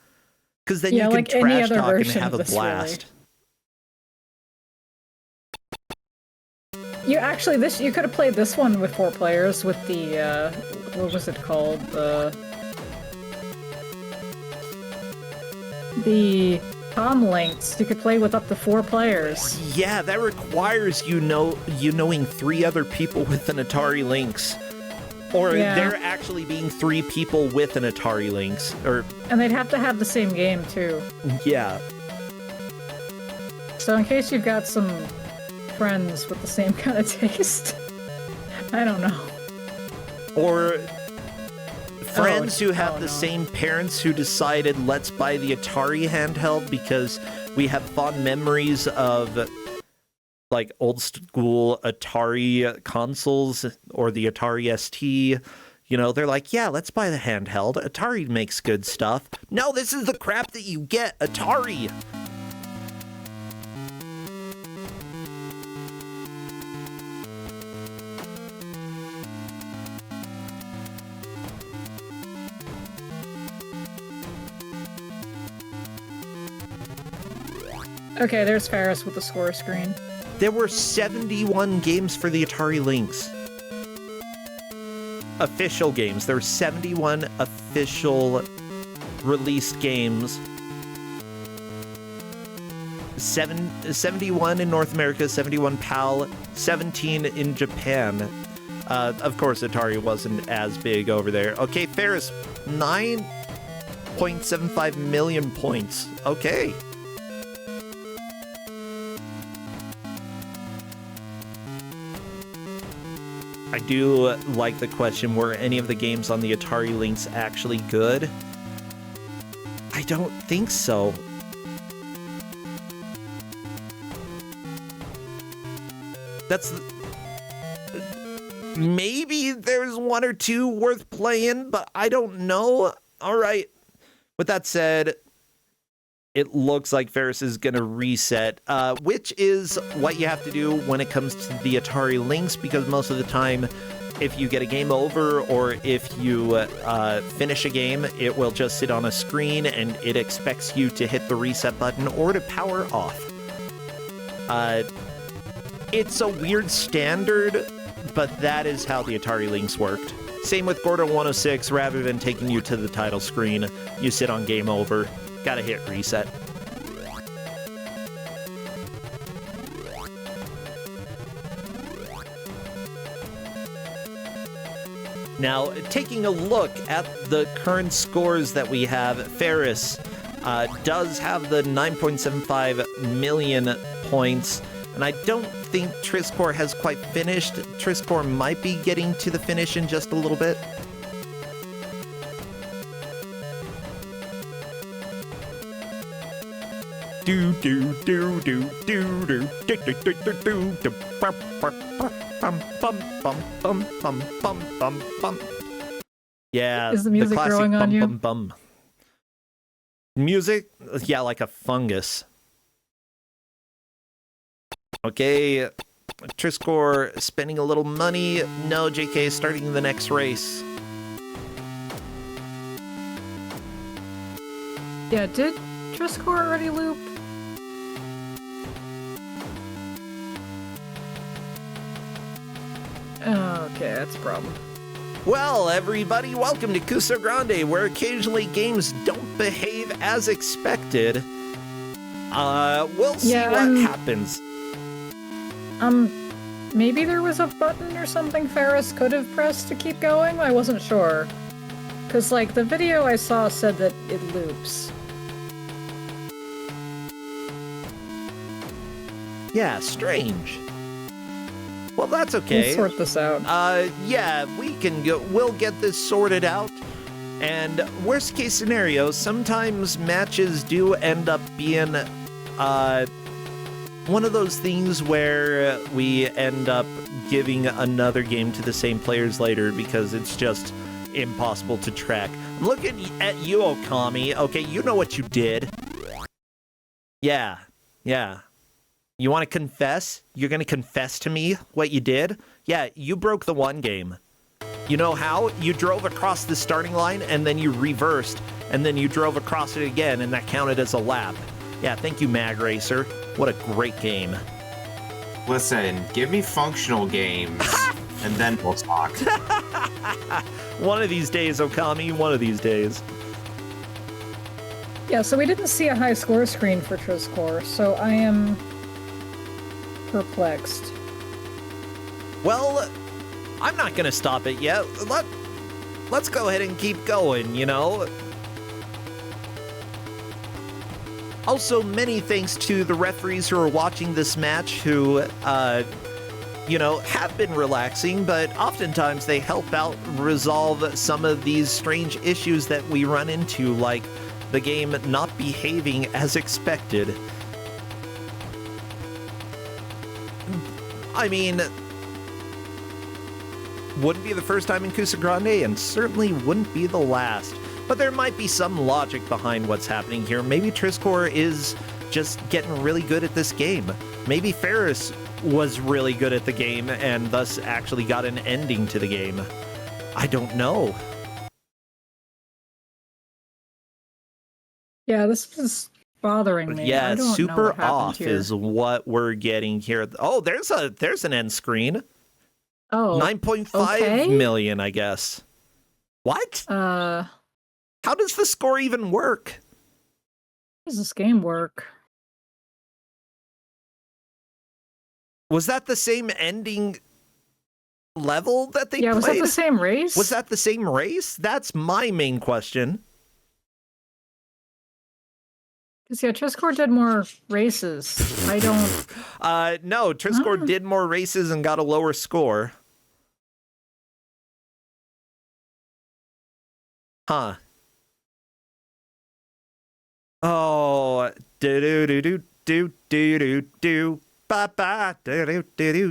Because then you can like trash talk and have a blast. Really. You could have played this one with 4 players with the, what was it called? The Lynx. You could play with up to 4 players. Yeah, that requires you knowing 3 other people with an Atari Lynx. Or there actually being 3 people with an Atari Lynx. And they'd have to have the same game, too. Yeah. So in case you've got some friends with the same kind of taste, I don't know. Or friends who have the same parents who decided, let's buy the Atari handheld because we have fond memories of like old school Atari consoles or the Atari ST. You know, they're like, yeah, let's buy the handheld. Atari makes good stuff. No, this is the crap that you get, Atari. Okay, there's Ferris with the score screen. There were 71 games for the Atari Lynx. Official games. There were 71 official released games. 71 in North America, 71 PAL, 17 in Japan. Of course, Atari wasn't as big over there. Okay, Ferris, 9.75 million points. Okay. I do like the question, were any of the games on the Atari Lynx actually good? I don't think so. Maybe there's 1 or 2 worth playing, but I don't know. All right. With that said, it looks like Ferris is going to reset, which is what you have to do when it comes to the Atari Lynx, because most of the time, if you get a game over or if you finish a game, it will just sit on a screen and it expects you to hit the reset button or to power off. It's a weird standard, but that is how the Atari Lynx worked. Same with Gordon 106, rather than taking you to the title screen, you sit on game over. Gotta hit reset. Now, taking a look at the current scores that we have, Ferris does have the 9.75 million points, and I don't think Trisscorp has quite finished. Trisscorp might be getting to the finish in just a little bit. Do do do do do do do do do do do bum bum bum bum bum bum bum bum. Yeah, is the music classic growing on bum you? bum bum. Music, yeah, like a fungus. Okay, Trisscorp spending a little money. No, JK starting the next race. Yeah, did Trisscorp already loop? Oh, okay, that's a problem. Well, everybody, welcome to Kusogrand8, where occasionally games don't behave as expected. We'll see what happens. Maybe there was a button or something Ferris could have pressed to keep going? I wasn't sure. Because, like, the video I saw said that it loops. Yeah, strange. Well, that's okay. We'll sort this out. Yeah, we'll get this sorted out. And worst case scenario, sometimes matches do end up being one of those things where we end up giving another game to the same players later because it's just impossible to track. I'm looking at you, Okami. Okay, you know what you did. Yeah. You want to confess? You're going to confess to me what you did? Yeah, you broke the one game. You know how? You drove across the starting line, and then you reversed, and then you drove across it again, and that counted as a lap. Yeah, thank you, Mag Racer. What a great game. Listen, give me functional games, and then we'll talk. One of these days, Okami, one of these days. Yeah, so we didn't see a high score screen for Trisscorp, so I am perplexed. Well, I'm not going to stop it yet. Let's go ahead and keep going, you know? Also, many thanks to the referees who are watching this match who, have been relaxing, but oftentimes they help out resolve some of these strange issues that we run into, like the game not behaving as expected. I mean, wouldn't be the first time in Kusogrand8, and certainly wouldn't be the last. But there might be some logic behind what's happening here. Maybe Trisscorp is just getting really good at this game. Maybe Ferris was really good at the game and thus actually got an ending to the game. I don't know. Yeah, this is bothering me. Yeah, I don't know super what happened off here. is what we're getting here. Oh, there's an end screen. Oh, 9.5 million, I guess. What? How How does the score even work? does this game work? Was that the same ending level that they Yeah, was played? that the same race? Was that the same race? That's my main question. Because, yeah, Trisscorp did more races. I don't... No, Trisscorp did more races and got a lower score. Huh. Oh, do ba ba do.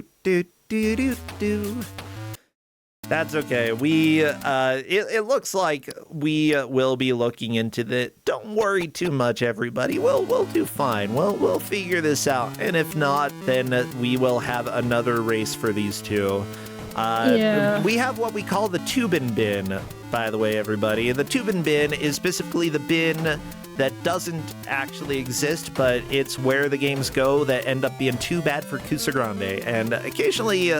That's okay. It looks like we will be looking into the. Don't worry too much, everybody. We'll do fine. We'll figure this out. And if not, then we will have another race for these two. Yeah. We have what we call the Tubin bin, by the way, everybody. The Tubin bin is specifically the bin that doesn't actually exist, but it's where the games go that end up being too bad for Kusogrand8. And occasionally,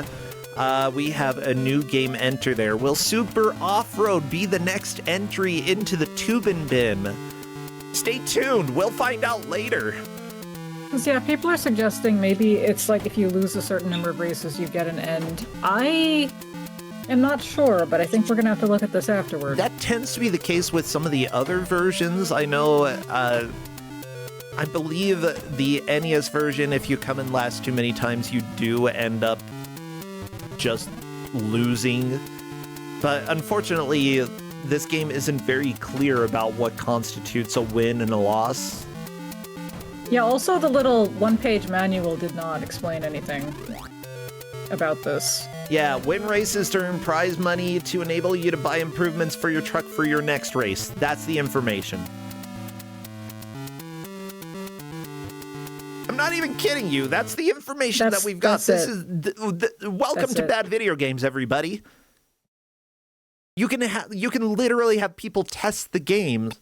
we have a new game enter there. Will Super Off-Road be the next entry into the Tubin bin? Stay tuned. We'll find out later. Because, yeah, people are suggesting maybe it's like if you lose a certain number of races, you get an end. I am not sure, but I think we're going to have to look at this afterward. That tends to be the case with some of the other versions. I know, I believe the NES version, if you come in last too many times, you do end up just losing. But unfortunately, this game isn't very clear about what constitutes a win and a loss. Yeah, also the little one-page manual did not explain anything about this. Yeah, win races to earn prize money to enable you to buy improvements for your truck for your next race. That's the information. I'm not even kidding you. That's the information that we've got. This is welcome to Bad Video Games, everybody. You can literally have people test the games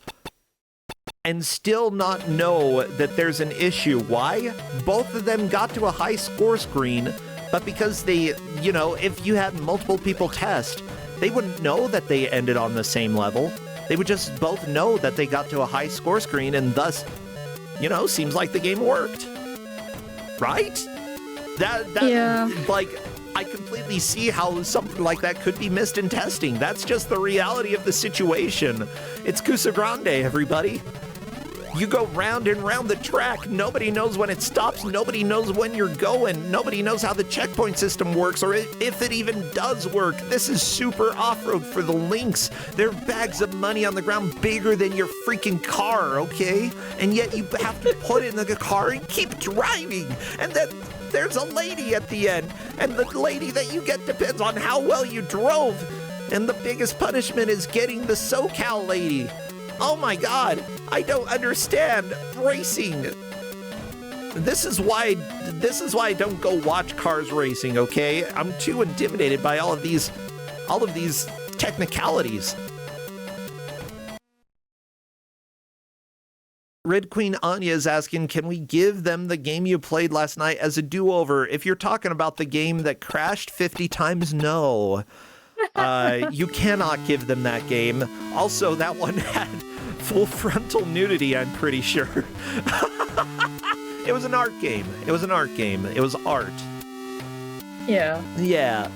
and still not know that there's an issue. Why? Both of them got to a high score screen, but because they, if you had multiple people test, they wouldn't know that they ended on the same level. They would just both know that they got to a high score screen, and thus, seems like the game worked. Right? Yeah. Like, I completely see how something like that could be missed in testing. That's just the reality of the situation. It's Kusogrand8, everybody. You go round and round the track. Nobody knows when it stops. Nobody knows when you're going. Nobody knows how the checkpoint system works or if it even does work. This is super off-road for the Lynx. There are bags of money on the ground bigger than your freaking car, okay? And yet you have to put it in the car and keep driving. And then there's a lady at the end. And the lady that you get depends on how well you drove. And the biggest punishment is getting the SoCal lady. Oh my God, I don't understand racing. This is why I don't go watch cars racing, okay? I'm too intimidated by all of these technicalities. Red Queen Anya is asking, can we give them the game you played last night as a do-over? If you're talking about the game that crashed 50 times, no. You cannot give them that game. Also, that one had full frontal nudity, I'm pretty sure. It was an art game. It was art. Yeah. Yeah.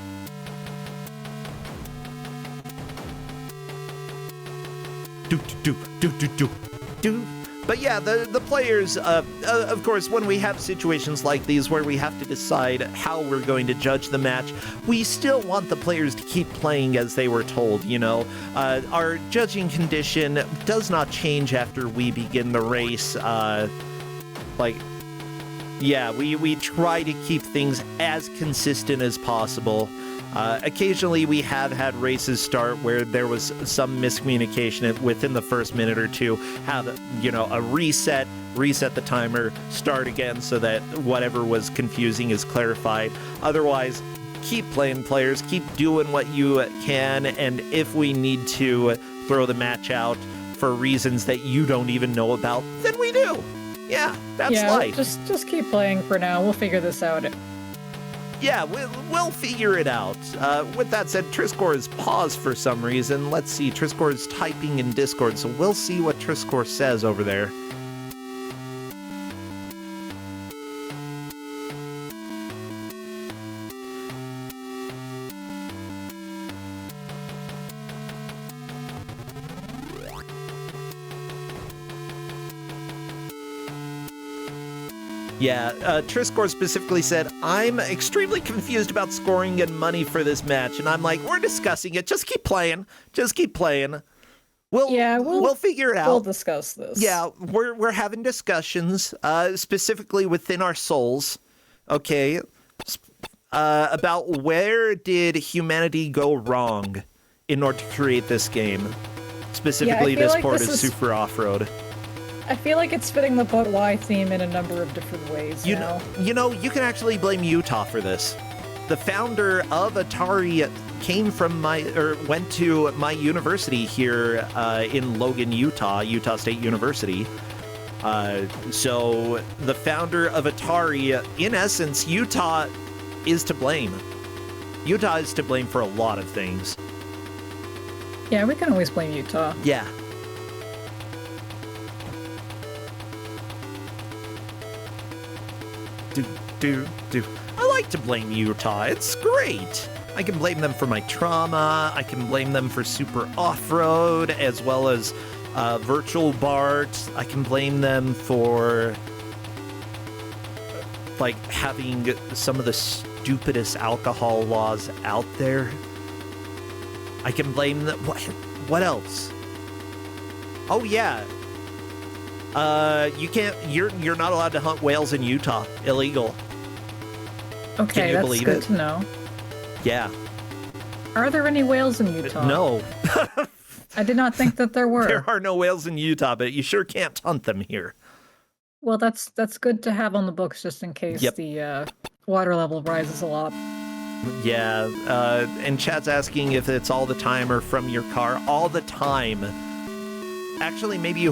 Do. But yeah, the players, of course, when we have situations like these where we have to decide how we're going to judge the match, we still want the players to keep playing as they were told, you know. Our judging condition does not change after we begin the race. We try to keep things as consistent as possible. Occasionally we have had races start where there was some miscommunication within the first minute or two, have, a reset the timer, start again so that whatever was confusing is clarified. Otherwise, keep playing, players, keep doing what you can, and if we need to throw the match out for reasons that you don't even know about, then we do. Yeah, that's life. Just keep playing for now. We'll figure this out. Yeah, we'll figure it out. With that said, Trisscorp is paused for some reason. Let's see, Trisscorp is typing in Discord, so we'll see what Trisscorp says over there. Yeah, Trisscorp specifically said, I'm extremely confused about scoring and money for this match. And I'm like, we're discussing it. Just keep playing. We'll figure it out. We'll discuss this. Yeah, we're having discussions, specifically within our souls, okay, about where did humanity go wrong in order to create this game. Specifically, this port is super off-road. I feel like it's fitting the But Why theme in a number of different ways now. You can actually blame Utah for this. The founder of Atari went to my university here in Logan, Utah State University. So the founder of Atari, in essence, Utah is to blame. Utah is to blame for a lot of things. Yeah, we can always blame Utah. Yeah. I like to blame Utah. It's great. I can blame them for my trauma. I can blame them for super off-road, as well as virtual Bart. I can blame them for having some of the stupidest alcohol laws out there. I can blame them. What else? Oh yeah. You're not allowed to hunt whales in Utah. Illegal. Okay, that's good to know. Yeah. Are there any whales in Utah? No. I did not think that there were. There are no whales in Utah, but you sure can't hunt them here. Well, that's good to have on the books just in case the water level rises a lot. Yeah, and chat's asking if it's all the time or from your car. All the time. Actually, maybe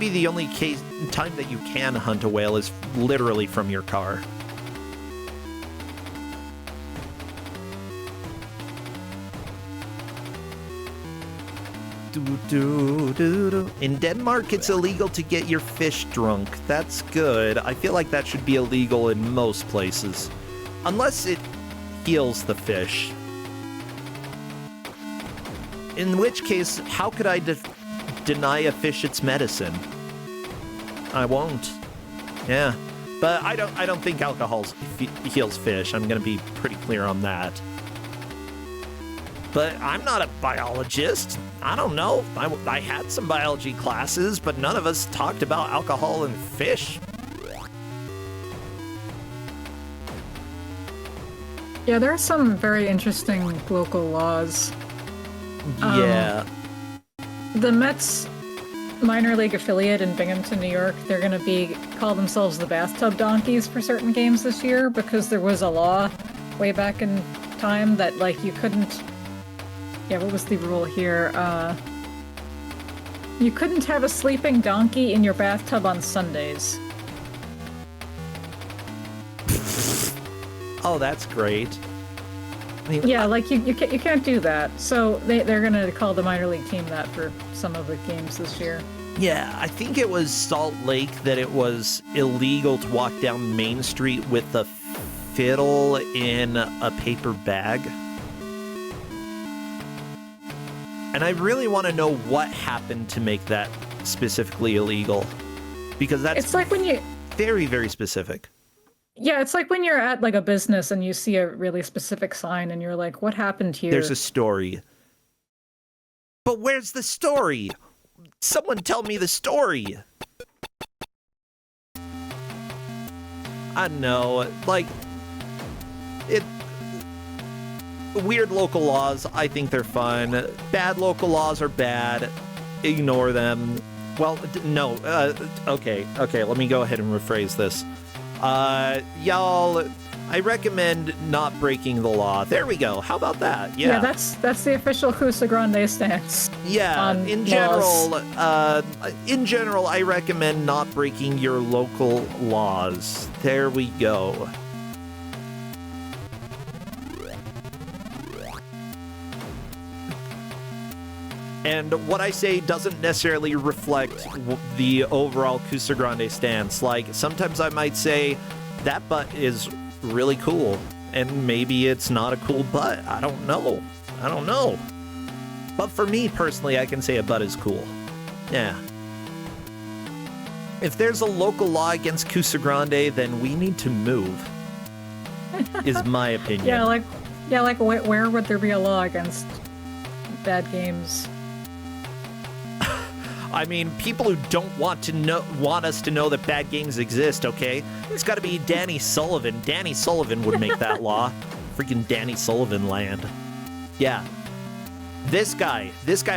the only time that you can hunt a whale is literally from your car. In Denmark, it's illegal to get your fish drunk. That's good. I feel like that should be illegal in most places. Unless it heals the fish. In which case, how could I deny a fish its medicine? I won't. Yeah. But I don't think alcohol heals fish. I'm going to be pretty clear on that. But I'm not a biologist. I don't know. I had some biology classes, but none of us talked about alcohol and fish. Yeah, there are some very interesting local laws. Yeah. The Mets minor league affiliate in Binghamton, New York, they're going to call themselves the bathtub donkeys for certain games this year because there was a law way back in time that, like, you couldn't... Yeah, what was the rule here? You couldn't have a sleeping donkey in your bathtub on Sundays. Oh, that's great. I mean, Yeah, like, you can't do that. So they're going to call the minor league team that for some of the games this year. Yeah, I think it was Salt Lake that it was illegal to walk down Main Street with a fiddle in a paper bag. And I really want to know what happened to make that specifically illegal. Because that's It's like when you... very, very specific. Yeah, it's like when you're at, like, a business and you see a really specific sign and you're like, what happened here? There's a story. But where's the story? Someone tell me the story. I know, like, weird local laws, I think they're fun. Bad local laws are bad. Ignore them. Well, no, okay, let me go ahead and rephrase this. Y'all, I recommend not breaking the law. There we go. How about that? Yeah, that's the official Kusogrand8 stance. Yeah, in general, I recommend not breaking your local laws. There we go. And what I say doesn't necessarily reflect the overall Kusogrand8 stance. Like, sometimes I might say, that butt is really cool, and maybe it's not a cool butt. I don't know. But for me, personally, I can say a butt is cool. Yeah. If there's a local law against Kusogrand8, then we need to move, is my opinion. Yeah, like where would there be a law against bad games? I mean, people who don't want us to know that bad games exist, okay? It's got to be Danny Sullivan. Danny Sullivan would make that law. Freaking Danny Sullivan land. Yeah. This guy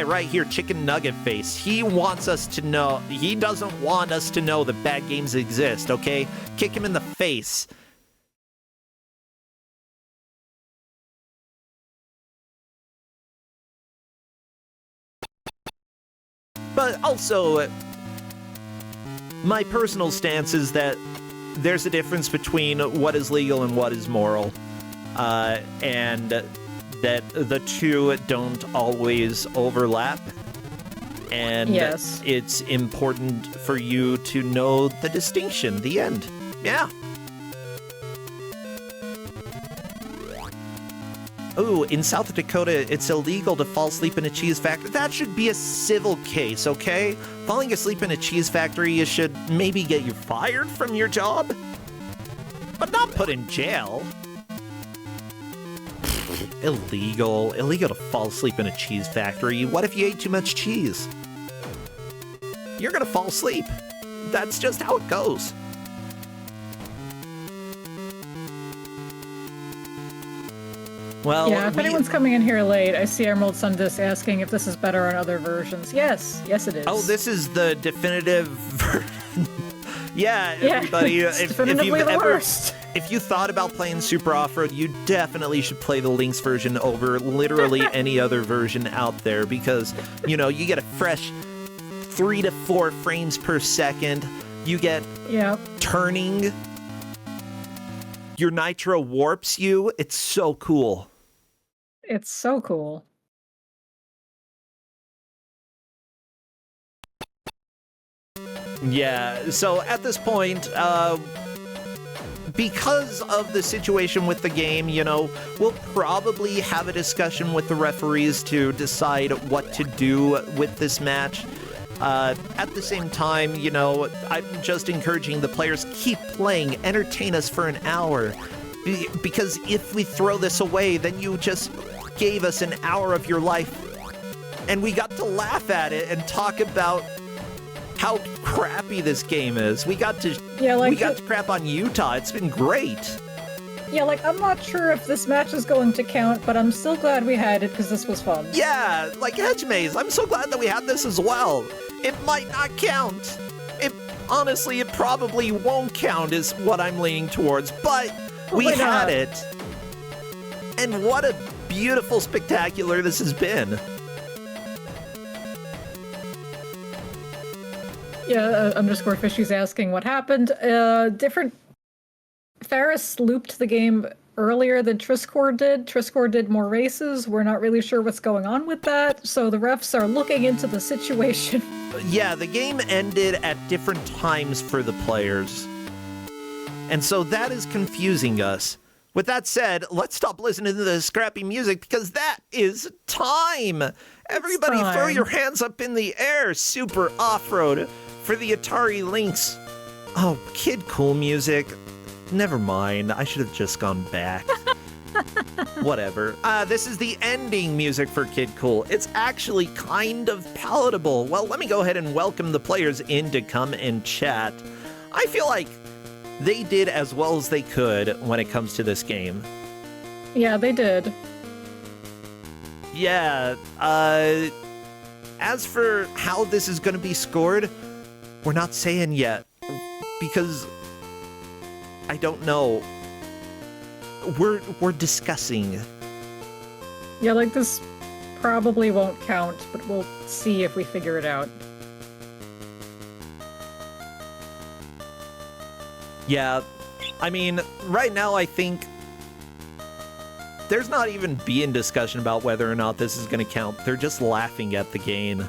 right here, Chicken Nugget Face, he wants us to know, he doesn't want us to know that bad games exist, okay? Kick him in the face. But also, my personal stance is that there's a difference between what is legal and what is moral, and that the two don't always overlap. And yes, it's important for you to know the distinction, the end. Yeah. Ooh, in South Dakota, it's illegal to fall asleep in a cheese factory. That should be a civil case, okay? Falling asleep in a cheese factory, you should maybe get you fired from your job, but not put in jail. Illegal to fall asleep in a cheese factory. What if you ate too much cheese? You're gonna fall asleep. That's just how it goes. Well, yeah, if anyone's coming in here late, I see Emerald Sundis asking if this is better on other versions. Yes, it is. Oh, this is the definitive version. Yeah, everybody, if you thought about playing Super Off-Road, you definitely should play the Lynx version over literally any other version out there, because, you know, you get a fresh 3 to 4 frames per second. You get turning. Your nitro warps you. It's so cool. It's so cool. Yeah, so at this point, because of the situation with the game, you know, we'll probably have a discussion with the referees to decide what to do with this match. At the same time, you know, I'm just encouraging the players, keep playing, entertain us for an hour. Because if we throw this away, then you just gave us an hour of your life. And we got to laugh at it and talk about how crappy this game is. We got to crap on Utah. It's been great. Yeah, like, I'm not sure if this match is going to count, but I'm still glad we had it because this was fun. Yeah, like hedgemaze. I'm so glad that we had this as well. It might not count. Honestly, it probably won't count is what I'm leaning towards, but we had it. And what a beautiful spectacular this has been. Yeah, underscore Fishy's asking what happened. Ferris looped the game earlier than Trisscorp did. Trisscorp did more races. We're not really sure what's going on with that, so the refs are looking into the situation. Yeah, the game ended at different times for the players. And so that is confusing us. With that said, let's stop listening to the scrappy music because that is time. Everybody throw your hands up in the air. Super off-road for the Atari Lynx. Oh, Kid Cool music. Never mind. I should have just gone back. Whatever. This is the ending music for Kid Cool. It's actually kind of palatable. Well, let me go ahead and welcome the players in to come and chat. I feel like they did as well as they could when it comes to this game. Yeah, they did. Yeah, as for how this is going to be scored, we're not saying yet, because I don't know. We're discussing. Yeah, like, this probably won't count, but we'll see if we figure it out. Yeah, I mean, right now I think there's not even being discussion about whether or not this is going to count. They're just laughing at the game.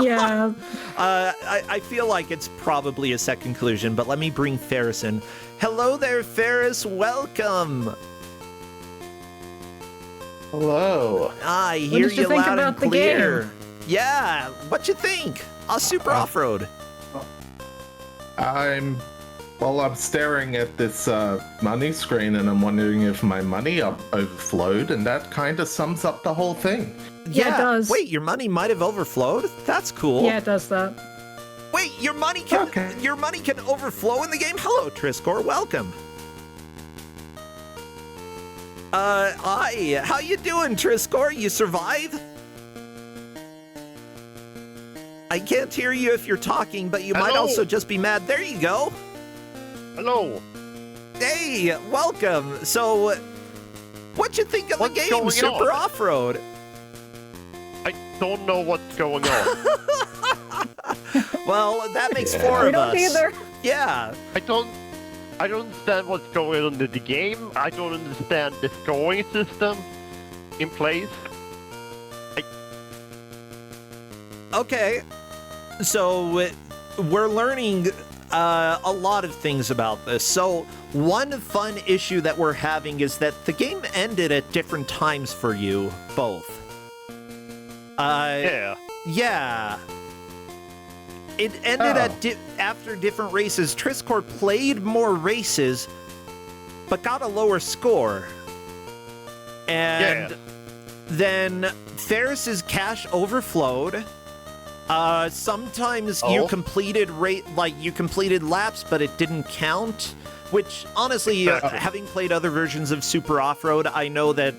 Yeah. I feel like it's probably a set conclusion, but let me bring Ferris in. Hello there, Ferris. Welcome. Hello. I hear you think loud and about the clear. game? Yeah, what you think? Super off-road. I'm staring at this money screen and I'm wondering if my money overflowed, and that kind of sums up the whole thing. Yeah, it does. Wait, your money might have overflowed? That's cool. Yeah, it does that. Wait, your money can overflow in the game? Hello, Trisscorp. Welcome. Hi. How you doing, Trisscorp? You survive? I can't hear you if you're talking, but you might also just be mad. There you go. Hello. Hey, welcome. So, what you think of the game, Super Off-Road? I don't know what's going on. Well, that makes four of us. We don't either. Yeah. I don't understand what's going on in the game. I don't understand the scoring system in place. Okay. So, we're learning a lot of things about this. So, one fun issue that we're having is that the game ended at different times for you both. Yeah. It ended after different races. Trisscorp played more races, but got a lower score. And then Ferris's cash overflowed. Sometimes you completed laps, but it didn't count. Which, honestly, having played other versions of Super Off-Road, I know that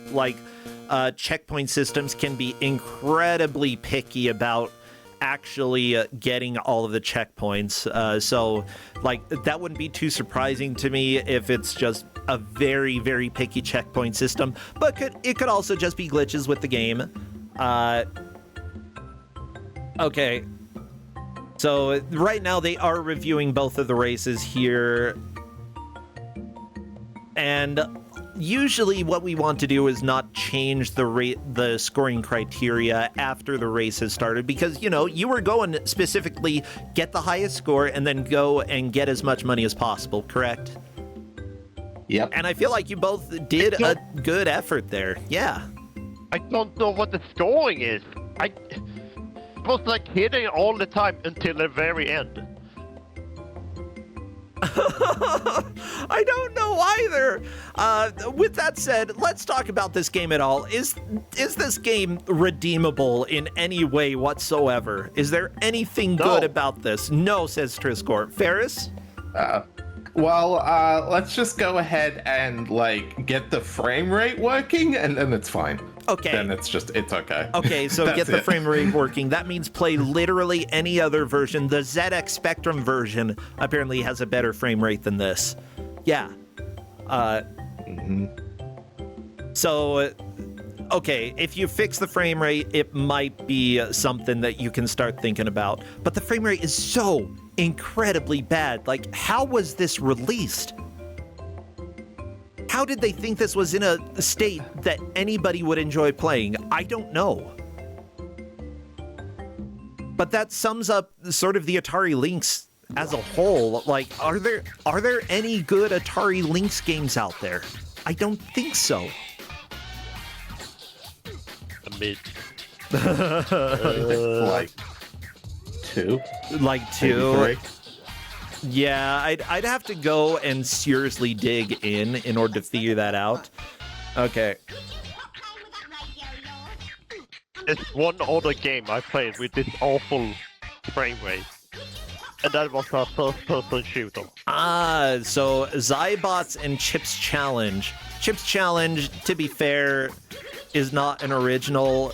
checkpoint systems can be incredibly picky about actually getting all of the checkpoints. So, that wouldn't be too surprising to me if it's just a very, very picky checkpoint system. But it could also just be glitches with the game. Okay. So, right now they are reviewing both of the races here. And usually what we want to do is not change the scoring criteria after the race has started, because, you were going specifically get the highest score and then go and get as much money as possible, correct? Yep. And I feel like you both did a good effort there. Yeah. I don't know what the scoring is. was like hitting all the time until the very end. I don't know either. With that said, let's talk about this game at all. Is this game redeemable in any way whatsoever? Is there anything good about this? No, says Trisscorp. Ferris? Well, let's just go ahead and like get the frame rate working, and then it's fine. Okay. Then it's okay. Okay, so get the frame rate working. That means play literally any other version. The ZX Spectrum version apparently has a better frame rate than this. Yeah. So, okay, if you fix the frame rate, it might be something that you can start thinking about. But the frame rate is so incredibly bad. Like, how was this released? How did they think this was in a state that anybody would enjoy playing? I don't know. But that sums up sort of the Atari Lynx as a whole. Like, are there any good Atari Lynx games out there? I don't think so. Like two. Like two. Yeah, I'd have to go and seriously dig in order to figure that out. Okay. There's one other game I played with this awful frame rate, and that was a first-person shooter. Ah, so Zybots and Chips Challenge. Chips Challenge, to be fair, is not an original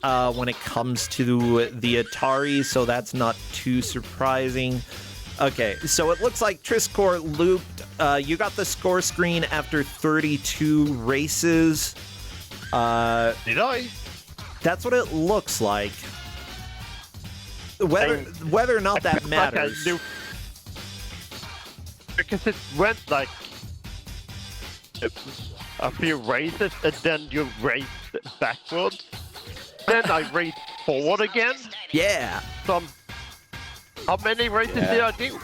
when it comes to the Atari, so that's not too surprising. Okay, so it looks like Trisscorp looped. You got the score screen after 32 races. Did I? That's what it looks like. Whether or not that matters. Because it went like a few races, and then you raced backwards. Then I raced forward again. Yeah. How many races did I do?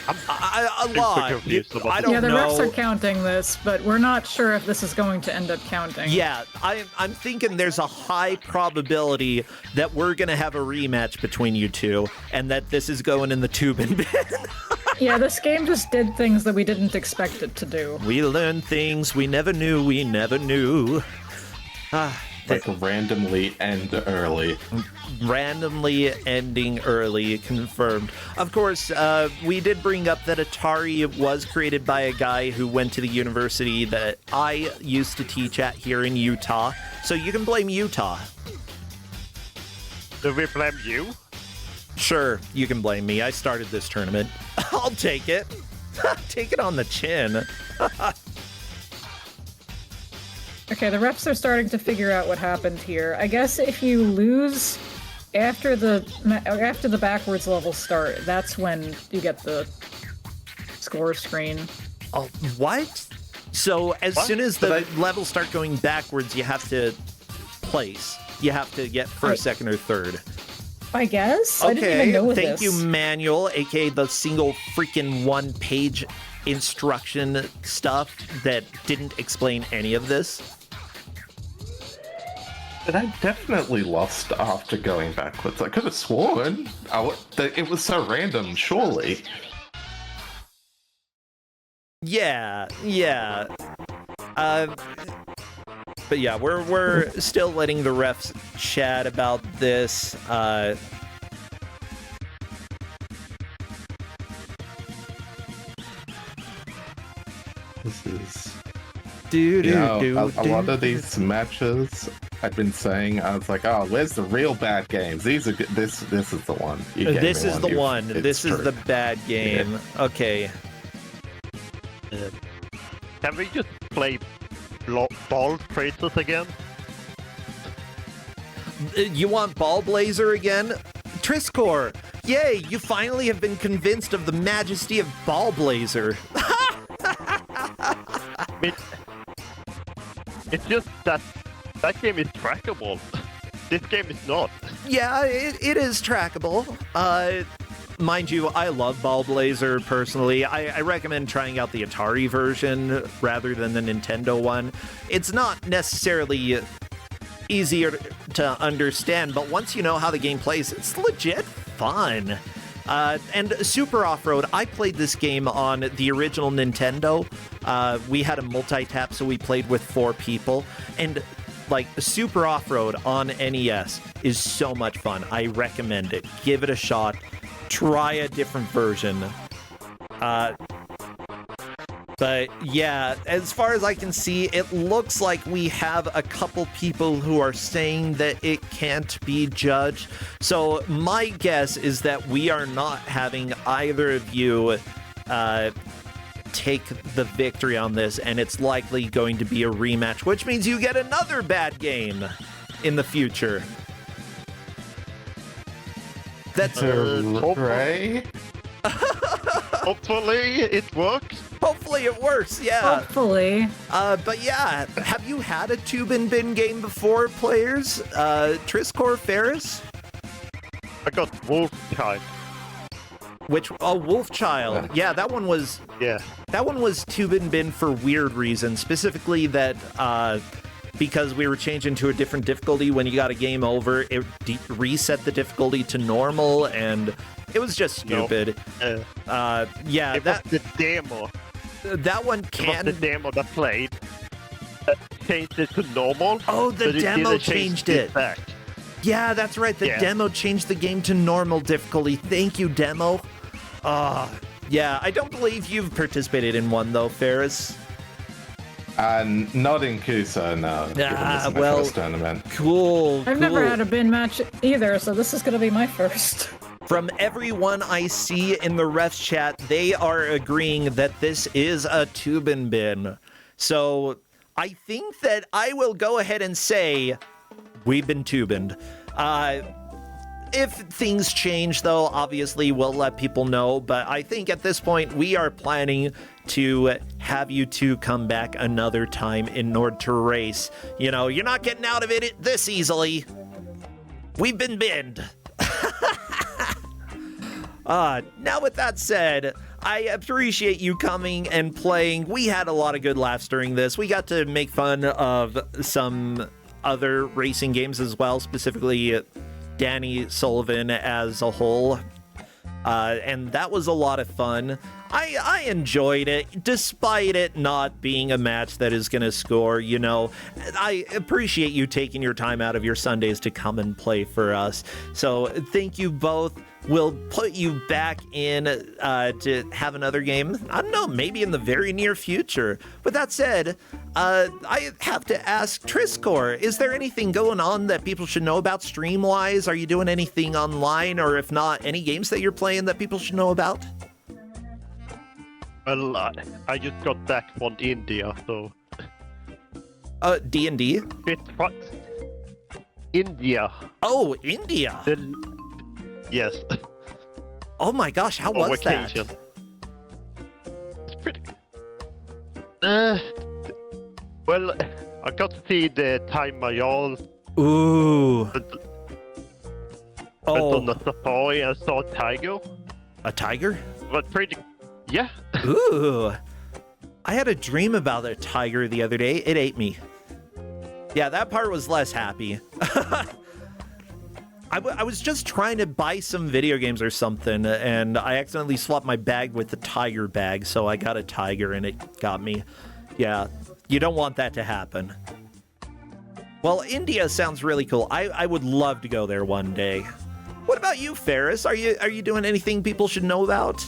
A lot. I don't know. Yeah, the refs are counting this, but we're not sure if this is going to end up counting. Yeah, I'm thinking there's a high probability that we're going to have a rematch between you two, and that this is going in the tube and bin. Yeah, this game just did things that we didn't expect it to do. We learned things we never knew we never knew. Like randomly end early. Randomly ending early, confirmed. Of course, we did bring up that Atari was created by a guy who went to the university that I used to teach at here in Utah. So you can blame Utah. Do we blame you? Sure, you can blame me. I started this tournament. I'll take it. Take it on the chin. Okay, the refs are starting to figure out what happened here. I guess if you lose after the backwards levels start, that's when you get the score screen. Oh, what? So as soon as the levels start going backwards, you have to place. You have to get first, second, or third. I guess? I didn't even know thank this. you, Manual, aka the single freaking one-page instruction stuff that didn't explain any of this. But I definitely lost after going backwards. I could have sworn it was so random, surely. Yeah. But yeah, we're still letting the refs chat about this. This is... A lot of these matches I've been saying, I was like, oh, where's the real bad games? These are good. This is the one. This is the one. This is the bad game. Yeah. Okay. Can we just play Ball Traces again? You want Ball Blazer again? Trisscorp! Yay, you finally have been convinced of the majesty of Ball Blazer. It's just that game is trackable. This game is not. Yeah, it is trackable. Mind you, I love Ball Blazer personally. I recommend trying out the Atari version rather than the Nintendo one. It's not necessarily easier to understand, but once you know how the game plays, it's legit fun. And Super Off-Road, I played this game on the original Nintendo. We had a multi-tap, so we played with 4 people. And, like, Super Off-Road on NES is so much fun. I recommend it. Give it a shot. Try a different version. But yeah, as far as I can see, it looks like we have a couple people who are saying that it can't be judged. So my guess is that we are not having either of you take the victory on this, and it's likely going to be a rematch, which means you get another bad game in the future. That's Ray. Hopefully it works. Hopefully it works, yeah. Hopefully. But yeah, have you had a tube and bin game before, players? Trisscorp, Ferris? I got Wolf Child. Wolf Child. Yeah, that one was tube and bin for weird reasons. Specifically that because we were changing to a different difficulty when you got a game over, it reset the difficulty to normal, and it was just stupid. Yeah, it was the demo. That one It was the demo that played. Changed it to normal. Oh, the demo changed it. Back. Yeah, that's right. The demo changed the game to normal difficulty. Thank you, demo. Yeah, I don't believe you've participated in one, though, Ferris. Not in Kusa, no. This is my first tournament. Cool. I've never had a bin match either, so this is going to be my first. From everyone I see in the refs chat, they are agreeing that this is a tube and bin. So I think that I will go ahead and say we've been tubing. If things change, though, obviously we'll let people know. But I think at this point we are planning to have you two come back another time in order to race. You know, you're not getting out of it this easily. We've been binned. Now with that said, I appreciate you coming and playing. We had a lot of good laughs during this. We got to make fun of some other racing games as well, specifically Danny Sullivan as a whole. And that was a lot of fun. I enjoyed it, despite it not being a match that is going to score, you know. I appreciate you taking your time out of your Sundays to come and play for us. So thank you both. We'll put you back in to have another game, I don't know, maybe in the very near future. With that said, I have to ask Trisscorp, is there anything going on that people should know about stream-wise? Are you doing anything online, or if not, any games that you're playing that people should know about? Well, I just got back from India, so... D&D? India. Oh, India! Yes. Oh my gosh, how was vacation. that? It's pretty... well, I got to see the Time Mayal. Ooh. Went on the safari and saw a tiger. A tiger? But pretty... Yeah. Ooh. I had a dream about a tiger the other day. It ate me. Yeah, that part was less happy. I was just trying to buy some video games or something, and I accidentally swapped my bag with the tiger bag, so I got a tiger, and it got me. Yeah, you don't want that to happen. Well, India sounds really cool. I would love to go there one day. What about you, Ferris? Are you doing anything people should know about?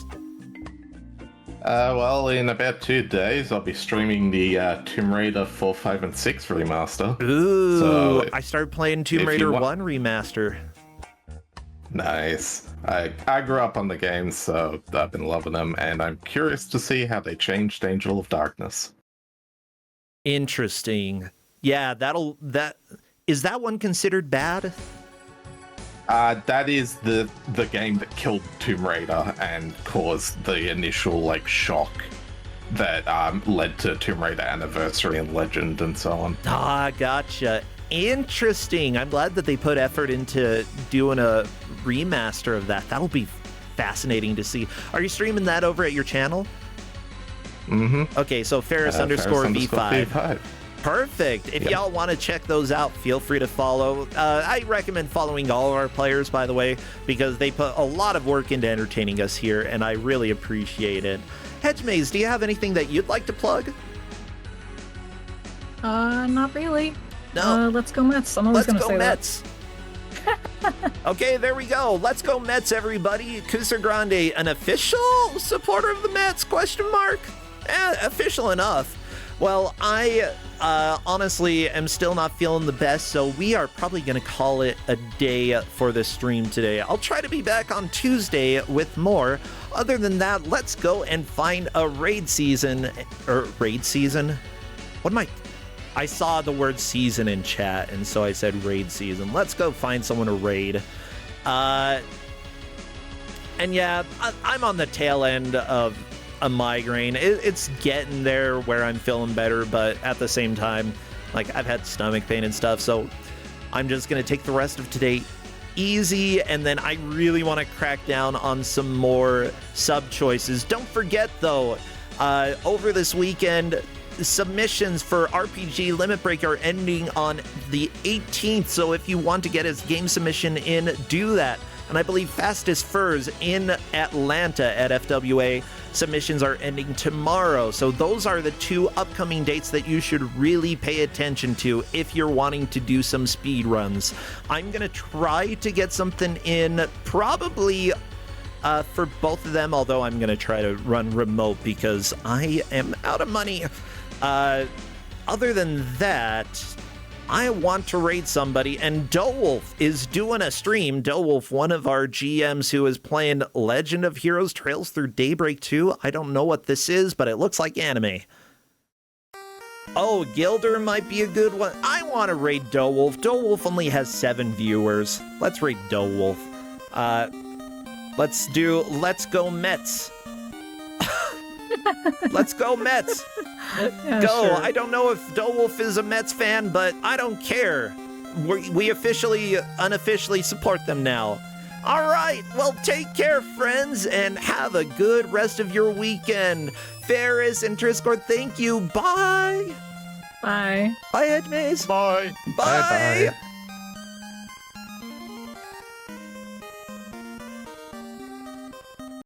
Well, in about 2 days, I'll be streaming the Tomb Raider 4, 5, and 6 remaster. Ooh, so I started playing Tomb Raider 1 remaster. Nice. I grew up on the games, so I've been loving them, and I'm curious to see how they changed Angel of Darkness. Interesting. Yeah, is that one considered bad? That is the game that killed Tomb Raider and caused the initial shock that led to Tomb Raider Anniversary and Legend and so on. Ah, gotcha. Interesting. I'm glad that they put effort into doing a remaster of that. That'll be fascinating to see. Are you streaming that over at your channel? Mm-hmm. Okay, so Ferris _V5. Perfect. If y'all want to check those out, feel free to follow. I recommend following all of our players, by the way, because they put a lot of work into entertaining us here, and I really appreciate it. Hedgemaze, do you have anything that you'd like to plug? Not really. No. Let's go Mets. I'm always going to say Mets. Okay, there we go. Let's go Mets, everybody. Kusogrand8, an official supporter of the Mets? Question mark. Official enough. Well, I honestly am still not feeling the best, so we are probably going to call it a day for this stream today. I'll try to be back on Tuesday with more. Other than that, let's go and find a raid season. Raid season? What am I saw the word season in chat, and so I said raid season. Let's go find someone to raid. And yeah, I'm on the tail end of a migraine. It's getting there where I'm feeling better, but at the same time, like, I've had stomach pain and stuff, so I'm just gonna take the rest of today easy, and then I really want to crack down on some more sub choices. Don't forget though, over this weekend, submissions for RPG Limit Break are ending on the 18th, so if you want to get his game submission in, do that. And I believe Fastest Furs in Atlanta at FWA submissions are ending tomorrow. So those are the two upcoming dates that you should really pay attention to if you're wanting to do some speed runs. I'm going to try to get something in probably for both of them, although I'm going to try to run remote because I am out of money. Other than that, I want to raid somebody, and Doewolf is doing a stream. Doewolf, one of our GMs who is playing Legend of Heroes Trails Through Daybreak 2. I don't know what this is, but it looks like anime. Oh, Gilder might be a good one. I want to raid Doewolf. Doewolf only has 7 viewers. Let's raid Doewolf. Let's go Mets. Let's go Mets. Yeah, go. sure. I don't know if Doewolf is a Mets fan, but I don't care. We officially, unofficially support them now. All right. Well, take care, friends, and have a good rest of your weekend. Ferris and Trisscorp, thank you. Bye. Bye. Bye, Hedgemaze. Bye. Bye. Bye-bye.